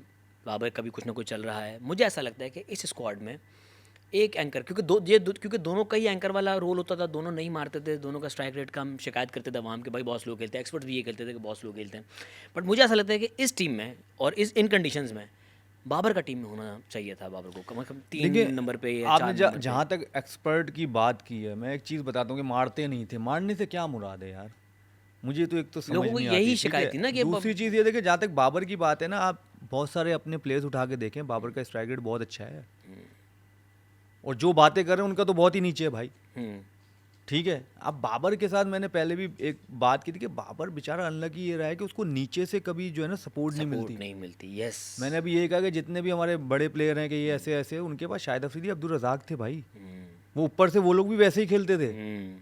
बाबर का भी कुछ ना कुछ चल रहा है। मुझे ऐसा लगता है कि इस स्क्वाड में एक एंकर, क्योंकि दोनों का ही एंकर वाला रोल होता था, दोनों नहीं मारते थे, दोनों का स्ट्राइक रेट का हम शिकायत करते थे अवाम के, भाई बहुत स्लो खेलते हैं। एक्सपर्ट भी ये खेलते थे कि बहुत स्लो खेलते हैं। बट मुझे ऐसा लगता है कि इस टीम में और इन कंडीशंस में बाबर का टीम में होना चाहिए था, बाबर को कम से कम 3 नंबर पे या 4 आपने नंबर पे। जहाँ तक एक्सपर्ट की बात की है, मैं एक चीज़ बताता हूँ कि मारते नहीं थे। मारने से क्या मुराद है यार, मुझे तो एक तो समझ लोगों को नहीं यही आती। शिकायत थी ना कि दूसरी चीज़ ये देखिए, जहाँ तक बाबर की बात है ना, आप बहुत सारे अपने प्लेयर्स उठा के देखें, बाबर का स्ट्राइक रेट बहुत अच्छा है, और जो बातें कर रहे हैं उनका तो बहुत ही नीचे है भाई। ठीक है, अब बाबर के साथ मैंने पहले भी एक बात की थी कि बाबर बेचारा अनलकी ये रहा है कि उसको नीचे से कभी जो है ना सपोर्ट नहीं मिलती। यस, मैंने अभी ये कहा कि जितने भी हमारे बड़े प्लेयर हैं कि ये ऐसे ऐसे, उनके पास शाहिद अफरीदी, अब्दुल रज़ाक थे भाई, वो ऊपर से वो लोग भी वैसे ही खेलते थे,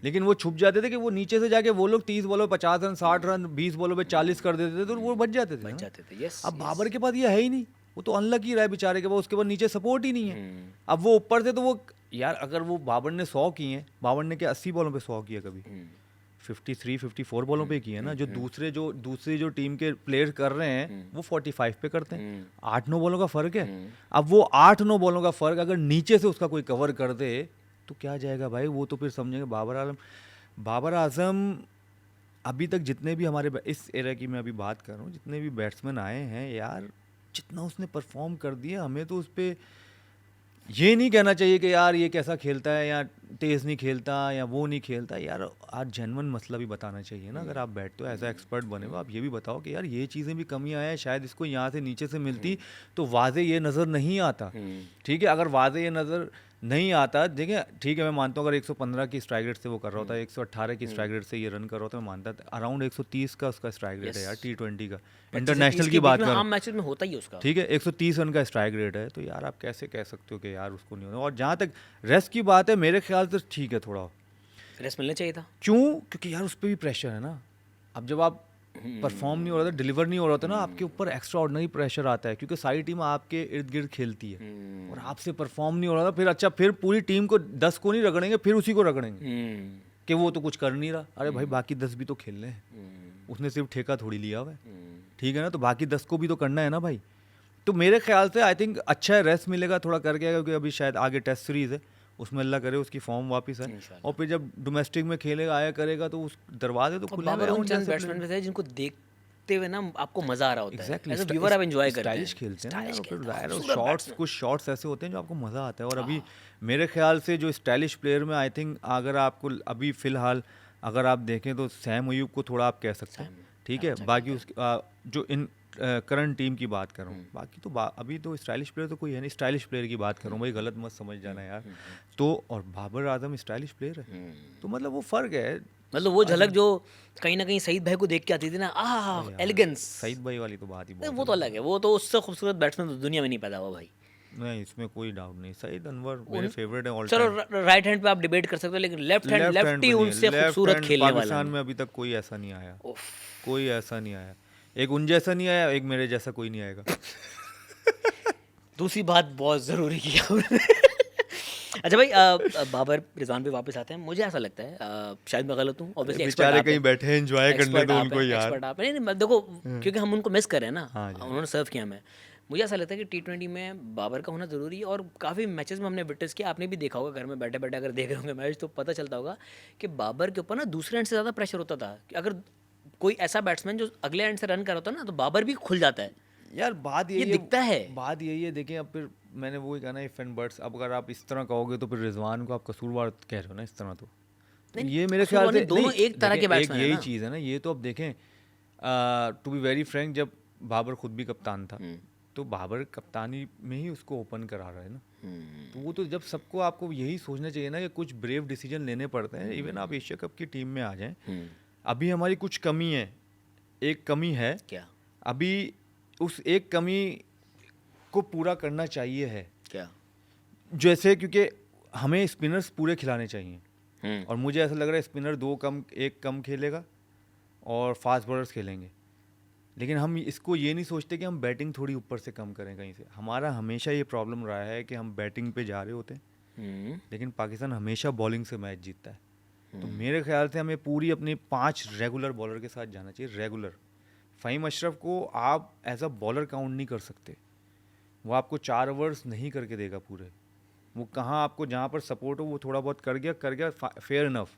लेकिन वो छुप जाते थे कि वो नीचे से जाके वो लोग 30 बॉलों पे 50 रन, 60 रन, 20 बॉलों पे 40 कर देते थे, तो वो बच जाते थे। यस। अब बाबर के पास ये है ही नहीं, वो तो अनलकी रहा है बेचारे के पास, उसके बाद नीचे सपोर्ट ही नहीं है। अब वो ऊपर से तो वो यार, अगर वो बाबर ने 100 किए हैं, बाबर ने क्या 80 बॉलों पे 100 किया, कभी 53-54 बॉलों पे किए ना, जो दूसरी जो टीम के प्लेयर कर रहे हैं वो 45 पे करते हैं। 8-9 बॉलों का फ़र्क है। अब वो 8-9 बॉलों का फ़र्क अगर नीचे से उसका कोई कवर कर दे तो क्या जाएगा भाई, वो तो फिर समझेंगे बाबर आजम अभी तक जितने भी हमारे इस एरा की मैं अभी बात कर रहा हूँ, जितने भी बैट्समैन आए हैं यार, जितना उसने परफॉर्म कर दिया, हमें तो उस पर ये नहीं कहना चाहिए कि यार ये कैसा खेलता है या तेज़ नहीं खेलता या वो नहीं खेलता। यार आज जेन्युइन मसला भी बताना चाहिए ना, अगर आप बैठते हो एज ए एक्सपर्ट बने हो, आप ये भी बताओ कि यार ये चीज़ें भी कमियां हैं, शायद इसको यहाँ से नीचे से मिलती तो वाजे ये नज़र नहीं आता। ठीक है, अगर वाजे ये नज़र नहीं आता, देखिए ठीक है, मैं मानता हूँ अगर 115 की स्ट्राइक रेट से वो कर रहा होता है, 118 की स्ट्राइक रेट से ये रन कर रहा होता है, मैं मानता था। अराउंड 130 का उसका स्ट्राइक रेट है यार, T20 का, इंटरनेशनल की बात कर रहा हूँ, में होता ही उसका। ठीक है, 130 रन का स्ट्राइक रेट है, तो यार आप कैसे कह सकते हो कि यार उसको नहीं होना। और जहाँ तक रेस्ट की बात है, मेरे ख्याल से ठीक है, थोड़ा रेस्ट मिलना चाहिए था। क्यों? क्योंकि यार उस पर भी प्रेशर है ना। अब जब आप परफॉर्म नहीं हो रहा था, डिलीवर नहीं हो रहा था ना, आपके ऊपर एक्स्ट्रा ऑर्डिनरी प्रेशर आता है, क्योंकि सारी टीम आपके इर्द गिर्द खेलती है और आपसे परफॉर्म नहीं हो रहा था। फिर अच्छा, फिर पूरी टीम को 10 को नहीं रगड़ेंगे, फिर उसी को रगड़ेंगे कि वो तो कुछ कर नहीं रहा। अरे भाई बाकी 10 भी तो खेल रहे हैं, उसने सिर्फ ठेका थोड़ी लिया हुआ है, ठीक है ना, तो बाकी 10 को भी तो करना है ना भाई। तो मेरे ख्याल से आई थिंक अच्छा है, रेस्ट मिलेगा थोड़ा करके, क्योंकि अभी शायद आगे टेस्ट सीरीज़ है, उसमें अल्लाह करे उसकी फॉर्म वापस है, और फिर जब डोमेस्टिक में खेलेगा आया करेगा तो उस दरवाजे तो खुले। बैट्समैन में थे जिनको देखते हुए ना आपको मज़ा आ रहा होता है, एज अ व्यूअर आप एंजॉय करते हैं, स्टाइलिश खेलते हैं, शॉट्स, कुछ शॉट्स ऐसे होते हैं जो आपको मज़ा आता है। और अभी मेरे ख्याल से जो स्टाइलिश प्लेयर में आई थिंक अगर आपको अभी फ़िलहाल अगर आप देखें तो सैम अयूब को थोड़ा आप कह सकते हैं, ठीक है। बाकी उसके जो इन करंट टीम की बात कर रहा हूँ, बाकी तो अभी तो स्टाइलिश प्लेयर तो कोई है नहीं। स्टाइलिश प्लेयर की बात कर रहा हूँ भाई, गलत मत समझ जाना यार। तो और बाबर आजम स्टाइलिश प्लेयर है, तो मतलब वो फ़र्क है, मतलब वो झलक जो कहीं ना कहीं सईद भाई को देख के आती थी ना, एलिगेंस, सईद भाई वाली तो बात ही बहुत, वो तो अलग है, वो तो उससे खूबसूरत बैट्समैन तो दुनिया में नहीं पैदा हुआ भाई। नहीं, इसमें कोई डाउट नहीं, सईद अनवर मेरे फेवरेट है ऑल टाइम। चलो राइट हैंड पे आप डिबेट कर सकते हो, लेकिन लेफ्टी उनसे खूबसूरत खेलने वाला पाकिस्तान में अभी तक कोई ऐसा नहीं आया, कोई ऐसा नहीं आया। एक उन जैसा नहीं आया, एक मेरे जैसा कोई नहीं आएगा। दूसरी बात बहुत ज़रूरी की आपने। अच्छा भाई, बाबर रिजवान पे वापस आते हैं। मुझे ऐसा लगता है, शायद मैं गलत हूँ, ऑब्वियसली एक्सपर्ट बेचारे आप कहीं हैं, बैठे हैं एंजॉय करने एक्सपर्ट दो आप उनको हैं, यार। एक्सपर्ट आप हैं। नहीं नहीं, देखो, क्योंकि हम उनको मिस कर रहे हैं ना, हाँ जी। उन्होंने सर्व किया हमें। मुझे ऐसा लगता है कि T20 में बाबर का होना ज़रूरी है, और काफ़ी मैचेस में हमने विटनेस किया, आपने भी देखा होगा घर में बैठे बैठे, अगर देख रहे होंगे मैच तो पता चलता होगा कि बाबर के ऊपर ना दूसरे एंड से ज़्यादा प्रेशर होता था, कि अगर कोई ऐसा बैट्समैन जो अगले एंड से रन कर रहा होता है ना, तो बाबर भी खुल जाता है। यार बात ये यही दिखता है। बात यही है, देखिए अब फिर मैंने वही कहा ना, इफ एंड बट्स। अब अगर आप इस तरह कहोगे तो फिर रिजवान को आप कसूरवार कह रहे हो ना इस तरह। तो नहीं, ये मेरे कसूरवार ख्याल से नहीं, दोनों नहीं, एक तरह के देखें, एक बैट्समैन है यही ना। चीज़ है ना। ये तो अब देखें, टू बी वेरी फ्रैंक, जब बाबर खुद भी कप्तान था तो बाबर कप्तानी में ही उसको ओपन करा रहा है ना। तो वो तो जब सबको आपको यही सोचना चाहिए ना कि कुछ ब्रेव डिसीजन लेने पड़ते हैं। इवन आप एशिया कप की टीम में आ जाएं, अभी हमारी कुछ कमी है, एक कमी है क्या? अभी, उस एक कमी को पूरा करना चाहिए है। क्या? जैसे क्योंकि हमें स्पिनर्स पूरे खिलाने चाहिए, और मुझे ऐसा लग रहा है स्पिनर एक कम खेलेगा और फास्ट बॉलर्स खेलेंगे। लेकिन हम इसको ये नहीं सोचते कि हम बैटिंग थोड़ी ऊपर से कम करें कहीं से। हमारा हमेशा ये प्रॉब्लम रहा है कि हम बैटिंग पे जा रहे होते हैं, लेकिन पाकिस्तान हमेशा बॉलिंग से मैच जीतता है। तो मेरे ख्याल से हमें पूरी अपनी 5 रेगुलर बॉलर के साथ जाना चाहिए, रेगुलर। फ़हीम अशरफ को आप एज अ बॉलर काउंट नहीं कर सकते, वो आपको 4 ओवर्स नहीं करके देगा पूरे। वो कहाँ आपको जहाँ पर सपोर्ट हो वो थोड़ा बहुत कर गया, फेयर इनफ।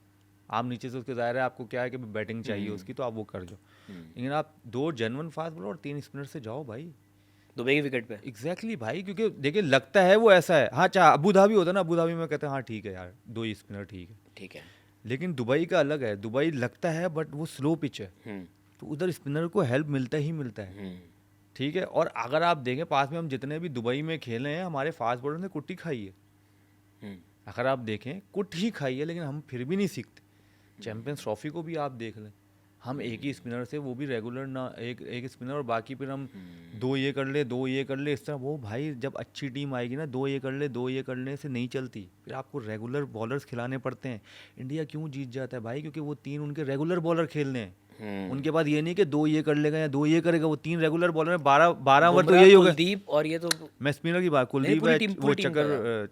आप नीचे से उसके ज़ाहिर है आपको क्या है कि बैटिंग चाहिए उसकी, तो आप वो कर दो। लेकिन आप 2 जेन्युइन फास्ट बॉलर और 3 स्पिनर से जाओ भाई, दुबई की विकेट पे। एग्जैक्टली भाई। क्योंकि देखिए लगता है वो ऐसा है, हाँ चाहे अबू धाबी होता ना, अबू धाबी में कहते हैं हाँ ठीक है यार 2 ही स्पिनर ठीक है, ठीक है। लेकिन दुबई का अलग है। दुबई लगता है बट वो स्लो पिच है, तो उधर स्पिनर को हेल्प मिलता ही मिलता है, ठीक है। और अगर आप देखें पास में हम जितने भी दुबई में खेले हैं, हमारे फास्ट बॉलर ने कुट्टी खाई है। अगर आप देखें कुट ही खाई है, लेकिन हम फिर भी नहीं सीखते। चैंपियंस ट्रॉफी को भी आप देख लें, हम एक ही स्पिनर से, वो भी रेगुलर ना, एक स्पिनर, और बाकी फिर हम 2 ये कर ले 2 ये कर ले, इस तरह। वो भाई जब अच्छी टीम आएगी ना, 2 ये कर ले 2 ये करने से नहीं चलती, फिर आपको रेगुलर बॉलर्स खिलाने पड़ते हैं। इंडिया क्यों जीत जाता है भाई? क्योंकि वो 3 उनके रेगुलर बॉलर खेलने हैं। उनके बाद ये नहीं कि 2 ये कर लेगा या 2 ये करेगा, वो 3 रेगुलर बॉलर में 12 ओवर तो यही हो गए। कुलदीप, और ये तो मैं स्पिनर की बात, कुलदीप पूरी है, टीम- वो पूरी टीम का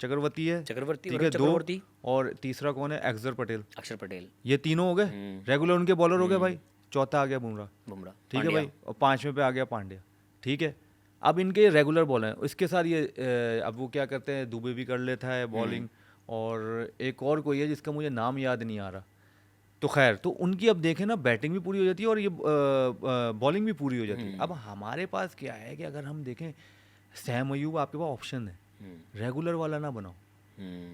चक्रवर्ती है, चक्रवर्ती, ठीक है, 2, चक्रवर्ती, और तीसरा कौन है? अक्षर पटेल। अक्षर पटेल, ये तीनों हो गए रेगुलर उनके बॉलर हो गए भाई। चौथा आ गया बुमराह, बुमराह, ठीक है भाई, और 5वें पे आ गया पांड्या, ठीक है। अब इनके रेगुलर बॉलर हैं, इसके साथ ये अब वो क्या करते हैं, दुबे भी कर लेता है बॉलिंग, और एक और कोई है जिसका मुझे नाम याद नहीं आ रहा। तो खैर, तो उनकी अब देखें ना, बैटिंग भी पूरी हो जाती है और ये बॉलिंग भी पूरी हो जाती है। अब हमारे पास क्या है कि अगर हम देखें, सैम अयूब आपके पास ऑप्शन है, रेगुलर वाला ना बनाओ,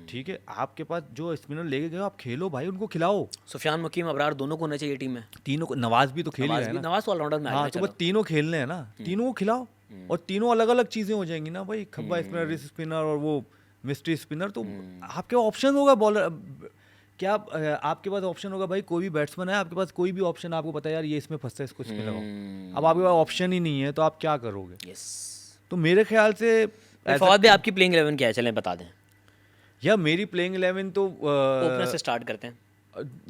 ठीक है। आपके पास जो स्पिनर लेके गए आप खेलो भाई, उनको खिलाओ। सुफियान, मुकीम, अबरार दोनों को होना चाहिए टीम में। तीनों को, नवाज भी तो खेल रहा है ना, नवाज तो ऑलराउंडर में आ हाँ, गया, तो वो चलो। तीनों खेलने हैं ना, तीनों को खिलाओ, और तीनों अलग अलग चीज़ें हो जाएंगी ना भाई, खब्बा स्पिनर, रिस स्पिनर, और वो मिस्ट्री स्पिनर। तो आपके ऑप्शन होगा बॉलर, क्या आपके पास ऑप्शन होगा भाई, कोई भी बैट्समैन है आपके पास, कोई भी ऑप्शन, आपको पता है यार ये इसमें फंसता है, इसको स्पिन लगाओ। अब आपके पास ऑप्शन ही नहीं है, तो आप क्या करोगे? यस। तो मेरे ख्याल से फवाद भाई, आपकी प्लेइंग 11 क्या है, चलें बता दें। या मेरी प्लेइंग 11 तो ओपनर से स्टार्ट करते हैं।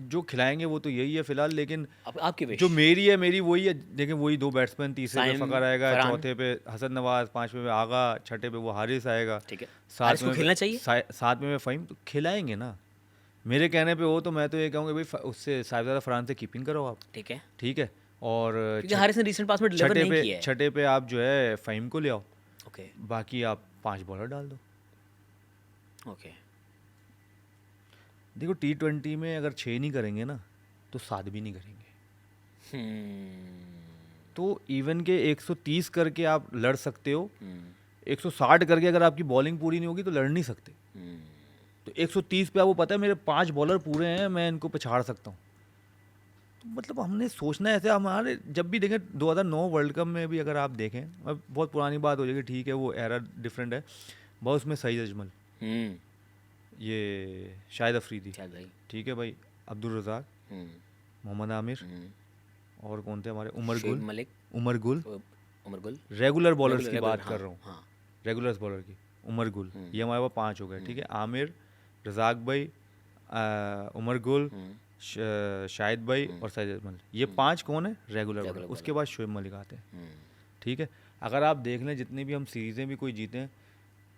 जो खिलाएंगे वो तो यही है फिलहाल, लेकिन अब आपकी विश। जो मेरी है, मेरी वही है। देखें वही 2 बैट्समैन, तीसरे पे साइम, फ़खर आएगा, फरहान। चौथे पे हसन नवाज, 5वें पे आगा, छठे पे वो हारिस आएगा, ठीक है। सातवें इसको खेलना चाहिए। 7वें में फ़हीम। तो खिलाएंगे ना, मेरे कहने पे हो तो मैं तो ये कहूँगा भाई उससे साहिबजादा फरहान से कीपिंग करो आप, ठीक है, ठीक है। और क्योंकि हारिस ने रीसेंट पास में डिलीवर नहीं किया है। छठे पे आप जो है फ़हीम को ले आओ, ओके, बाकी आप 5 बॉलर डाल दो। ओके। देखो T20 में अगर 6 नहीं करेंगे ना, तो 7 भी नहीं करेंगे। तो इवन के 130 करके आप लड़ सकते हो, 160 करके अगर आपकी बॉलिंग पूरी नहीं होगी तो लड़ नहीं सकते। तो 130 पे आपको पता है मेरे 5 बॉलर पूरे हैं, मैं इनको पछाड़ सकता हूँ। तो मतलब हमने सोचना है ऐसे। हमारे जब भी देखें 2009 वर्ल्ड कप में भी अगर आप देखें, अब बहुत पुरानी बात हो जाएगी, ठीक है, वो एरा डिफरेंट है बहुत, उसमें सईद अजमल, ये शाहिद अफरीदी, ठीक है भाई, अब्दुल रज़ाक, मोहम्मद आमिर, और कौन थे हमारे, उमर गुल, रेगुलर बॉलर्स की बात कर रहा हूँ, रेगुलर बॉलर की, उमर गुल, ये हमारे पास 5 हो गए, ठीक है। आमिर, रज़ाक भाई, उमर गुल, शाहिद भाई और सईद अजमल, ये 5 कौन है? Regular bowler. उसके बाद शोएब मलिक आते हैं, ठीक है। अगर आप देख लें जितनी भी हम सीरीज़ें भी कोई जीते हैं,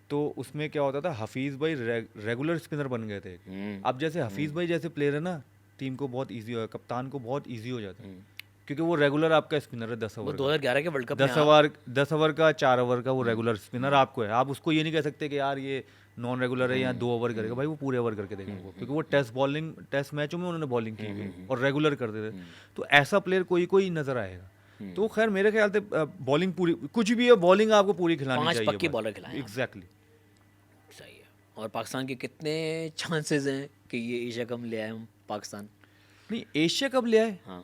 तो उसमें क्या होता था, हफीज़ भाई रेगुलर स्पिनर बन गए थे। अब जैसे हफीज़ भाई जैसे प्लेयर है ना, टीम को बहुत ईजी हो, कप्तान को बहुत ईजी हो जाता है, क्योंकि वो रेगुलर आपका स्पिनर है 10 वो ओवर का। 2011 के वर्ल्ड कप में 10 ओवर का 4 ओवर का वो रेगुलर स्पिनर आपको है। आप उसको ये नहीं कह सकते कि यार ये नॉन रेगुलर है या 2 ओवर करेगा, भाई वो पूरे ओवर करके देगा वो, क्योंकि वो टेस्ट मैचों में उन्होंने बॉलिंग की हुई और रेगुलर कर देते। तो ऐसा प्लेयर कोई कोई नजर आएगा। तो खैर मेरे ख्याल से बॉलिंग पूरी, कुछ भी है बॉलिंग आपको पूरी खिलानी 5 चाहिए। पक्के बॉलर खिलाए एग्जैक्टली। सही है। और पाकिस्तान के कितने चांसेस हैं कि ये एशिया कप ले आए हम पाकिस्तान? नहीं, एशिया कब ले आए हाँ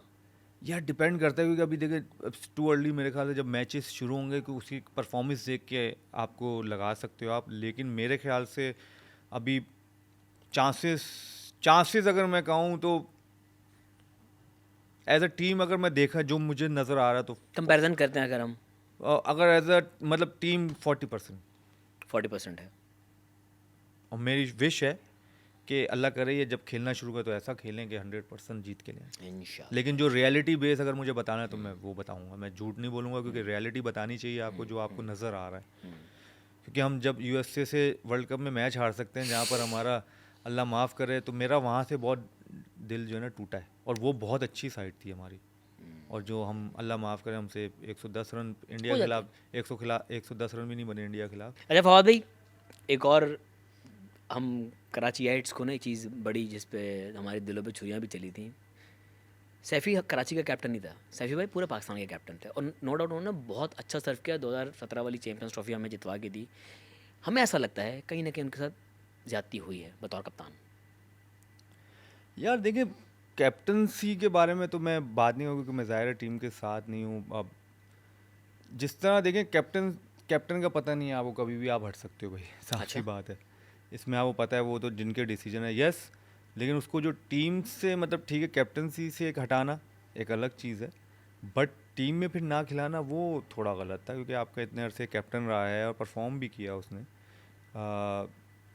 यार डिपेंड करता है, क्योंकि अभी देखिए टू अर्ली मेरे ख्याल से, जब मैचेस शुरू होंगे कि उसकी परफॉर्मेंस देख के आपको लगा सकते हो आप, लेकिन मेरे ख्याल से अभी चांसेस अगर मैं कहूँ तो एज अ टीम अगर मैं देखा जो मुझे नज़र आ रहा तो कंपैरिजन करते हैं अगर हम, अगर एज अ मतलब टीम 40%। 40% है। और मेरी विश है कि अल्लाह करे ये जब खेलना शुरू करे तो ऐसा खेलें कि 100% जीत के लिए। इंशाल्लाह। लेकिन जो रियलिटी बेस अगर मुझे बताना है तो मैं वो बताऊंगा, मैं झूठ नहीं बोलूँगा, क्योंकि रियलिटी बतानी चाहिए आपको जो आपको नज़र आ रहा है। क्योंकि हम जब यूएसए से वर्ल्ड कप में मैच हार सकते हैं, जहाँ पर हमारा अल्लाह माफ़ करे, तो मेरा वहाँ से बहुत दिल जो है ना टूटा है, और वो बहुत अच्छी साइड थी हमारी। और जो हम अल्लाह माफ़ करे हमसे 110 रन इंडिया के खिलाफ, 110 रन भी नहीं बने इंडिया के खिलाफ। अच्छा फवाद भाई, एक और हम कराचीइट्स को ना एक चीज़ बड़ी जिस पे हमारे दिलों पे छुरियाँ भी चली थी, सैफ़ी कराची का कैप्टन नहीं था, सैफ़ी भाई पूरे पाकिस्तान के कैप्टन थे, और नो डाउट उन्होंने बहुत अच्छा सर्व किया। 2017 वाली चैम्पियंस ट्रॉफी हमें जितवा के दी। हमें ऐसा लगता है कहीं ना कहीं उनके साथ ज़्यादती हुई है बतौर कप्तान। यार देखिए, कैप्टनसी के बारे में तो मैं बात नहीं होगी, क्योंकि मैं ज़ाहिर है टीम के साथ नहीं हूँ। अब जिस तरह देखें, कैप्टन का पता नहीं है आपको, कभी भी आप हट सकते हो भाई, साफ सी बात है। इसमें आपको पता है वो तो जिनके डिसीजन है, यस। लेकिन उसको जो टीम से मतलब ठीक है, कैप्टनसी से एक हटाना एक अलग चीज़ है, बट टीम में फिर ना खिलाना वो थोड़ा गलत था, क्योंकि आपका इतने अरसे कैप्टन रहा है और परफॉर्म भी किया उसने।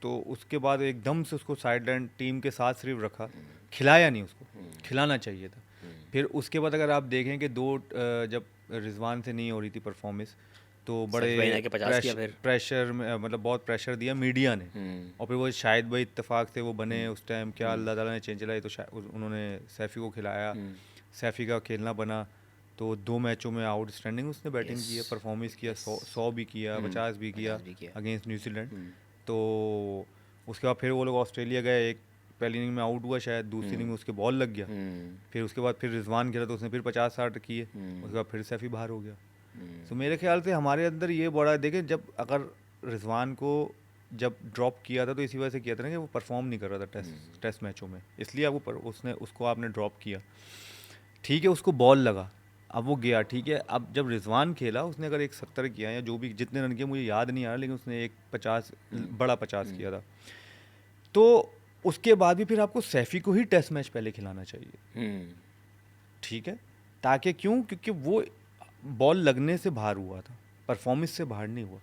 तो उसके बाद एकदम से उसको साइड लाइन टीम के साथ सिर्फ रखा, खिलाया नहीं, उसको खिलाना चाहिए था। फिर उसके बाद अगर आप देखें कि जब रिजवान से नहीं हो रही थी परफॉर्मेंस, तो बड़े प्रेशर में मतलब बहुत प्रेशर दिया मीडिया ने, और फिर वो शायद भाई इत्तेफाक से वो बने उस टाइम, क्या अल्लाह ताला ने चेंज चलाई, तो उन्होंने सैफ़ी को खिलाया, सैफ़ी का खेलना बना। तो 2 मैचों में आउटस्टैंडिंग उसने बैटिंग की है, परफॉर्मेंस किया, 100 भी किया, 50 भी किया अगेंस्ट न्यूजीलैंड। तो उसके बाद फिर वो लोग ऑस्ट्रेलिया गए, एक पहली इनिंग में आउट हुआ शायद, दूसरी इनिंग में उसके बॉल लग गया। फिर उसके बाद फिर रिजवान खेला तो उसने फिर 50-60 किए, उसके बाद फिर सैफ़ी बाहर हो गया। तो मेरे ख्याल से हमारे अंदर ये बड़ा देखें, जब अगर रिजवान को जब ड्रॉप किया था तो इसी वजह से किया था ना कि वो परफॉर्म नहीं कर रहा था टेस्ट मैचों में, इसलिए उसको आपने ड्रॉप किया। ठीक है, उसको बॉल लगा, अब वो गया, ठीक है। अब जब रिजवान खेला उसने अगर एक 70 किया या जो भी जितने रन किए मुझे याद नहीं आ रहा, लेकिन उसने एक 50 बड़ा 50 किया था, तो उसके बाद भी फिर आपको सैफ़ी को ही टेस्ट मैच पहले खिलाना चाहिए, ठीक है। ताकि क्यों, क्योंकि वो बॉल लगने से बाहर हुआ था, परफॉर्मेंस से बाहर नहीं हुआ।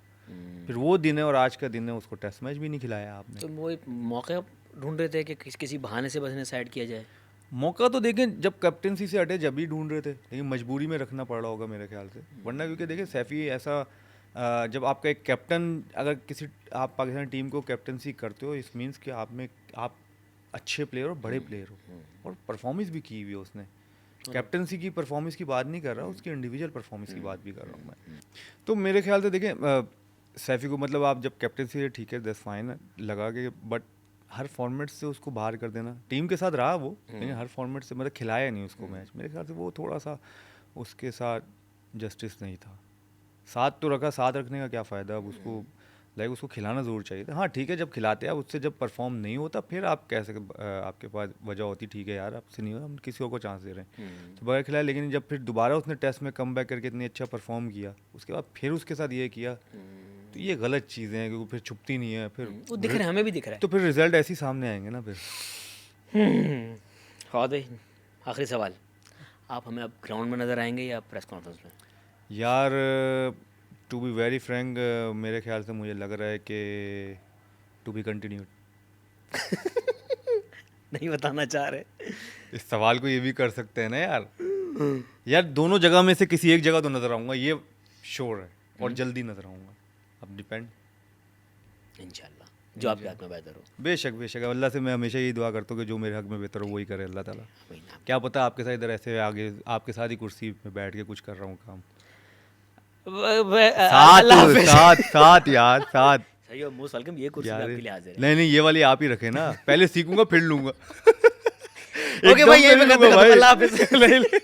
फिर वो दिन है और आज का दिन है, उसको टेस्ट मैच भी नहीं खिलाया आपने। तो वो मौका ढूंढ रहे थे कि किसी बहाने से बस साइड किया जाए। मौका तो देखें जब कैप्टनसी से हटे जब भी ढूंढ रहे थे, लेकिन मजबूरी में रखना पड़ रहा होगा मेरे ख्याल से, वरना क्योंकि देखें सैफ़ी ऐसा जब आपका एक कैप्टन, अगर आप पाकिस्तान टीम को कैप्टनसी करते हो, इस मीन्स कि आप अच्छे प्लेयर और बड़े प्लेयर हो, और परफॉर्मेंस भी की हुई है उसने। कैप्टनसी की परफॉर्मेंस की बात नहीं कर रहा, उसकी इंडिविजुअल परफॉर्मेंस की बात भी कर रहा हूँ मैं। तो मेरे ख्याल से देखें सैफ़ी को मतलब आप जब कैप्टनसी है ठीक है, 10 फाइन लगा के, बट हर फॉर्मेट से उसको बाहर कर देना, टीम के साथ रहा वो, लेकिन हर फॉर्मेट से मतलब खिलाया नहीं उसको मैच, मेरे ख्याल से वो थोड़ा सा उसके साथ जस्टिस नहीं था। साथ तो रखा, साथ रखने का क्या फ़ायदा, अब उसको उसको खिलाना ज़रूर चाहिए था। हाँ ठीक है, जब खिलाते हैं, अब उससे जब परफॉर्म नहीं होता फिर आप कह सके आपके पास वजह होती, ठीक है यार आपसे नहीं हो, हम किसी और को चांस दे रहे हैं, तो बगैर खिलाया। लेकिन जब फिर दोबारा उसने टेस्ट में कम बैक करके इतनी अच्छा परफॉर्म किया, उसके बाद फिर उसके साथ ये किया, तो ये गलत चीज़ें हैं, क्योंकि फिर छुपती नहीं है, फिर वो दिख रहा है, हमें भी दिख रहा है, तो फिर रिजल्ट ऐसे ही सामने आएंगे ना फिर। फवाद भाई, आखिरी सवाल, आप हमें अब ग्राउंड में नज़र आएंगे या प्रेस कॉन्फ्रेंस में? यार टू बी वेरी फ्रैंक, मेरे ख्याल से मुझे लग रहा है कि टू बी कंटिन्यूड। नहीं बताना चाह रहे? इस सवाल को ये भी कर सकते हैं ना यार। यार दोनों जगह में से किसी एक जगह तो नज़र आऊँगा, ये श्योर है, और जल्दी नज़र आऊँगा, अब डिपेंड। इंशाल्लाह जो आपके हक में बेहतर हो। बेशक बेशक, अल्लाह से मैं हमेशा यही दुआ करता हूँ कि जो मेरे हक में बेहतर हो वही करे अल्लाह ताला। वही ना। क्या पता आपके साथ इधर ऐसे आगे आपके साथ ही कुर्सी में बैठ के कुछ कर रहा हूँ काम। अल्लाह हाफिज़। साथ यार साथ सही है मोस्ट वेलकम, ये कुर्सी यार। आपके लिए हाजिर है। नहीं नहीं, ये वाली आप ही रखे ना, पहले सीखूंगा फिर लूंगा। ओके भाई, यही मैं एकदम से खत्म लूंगा करता हूँ, भाई। अल्लाह हाफिज़। नहीं, नहीं।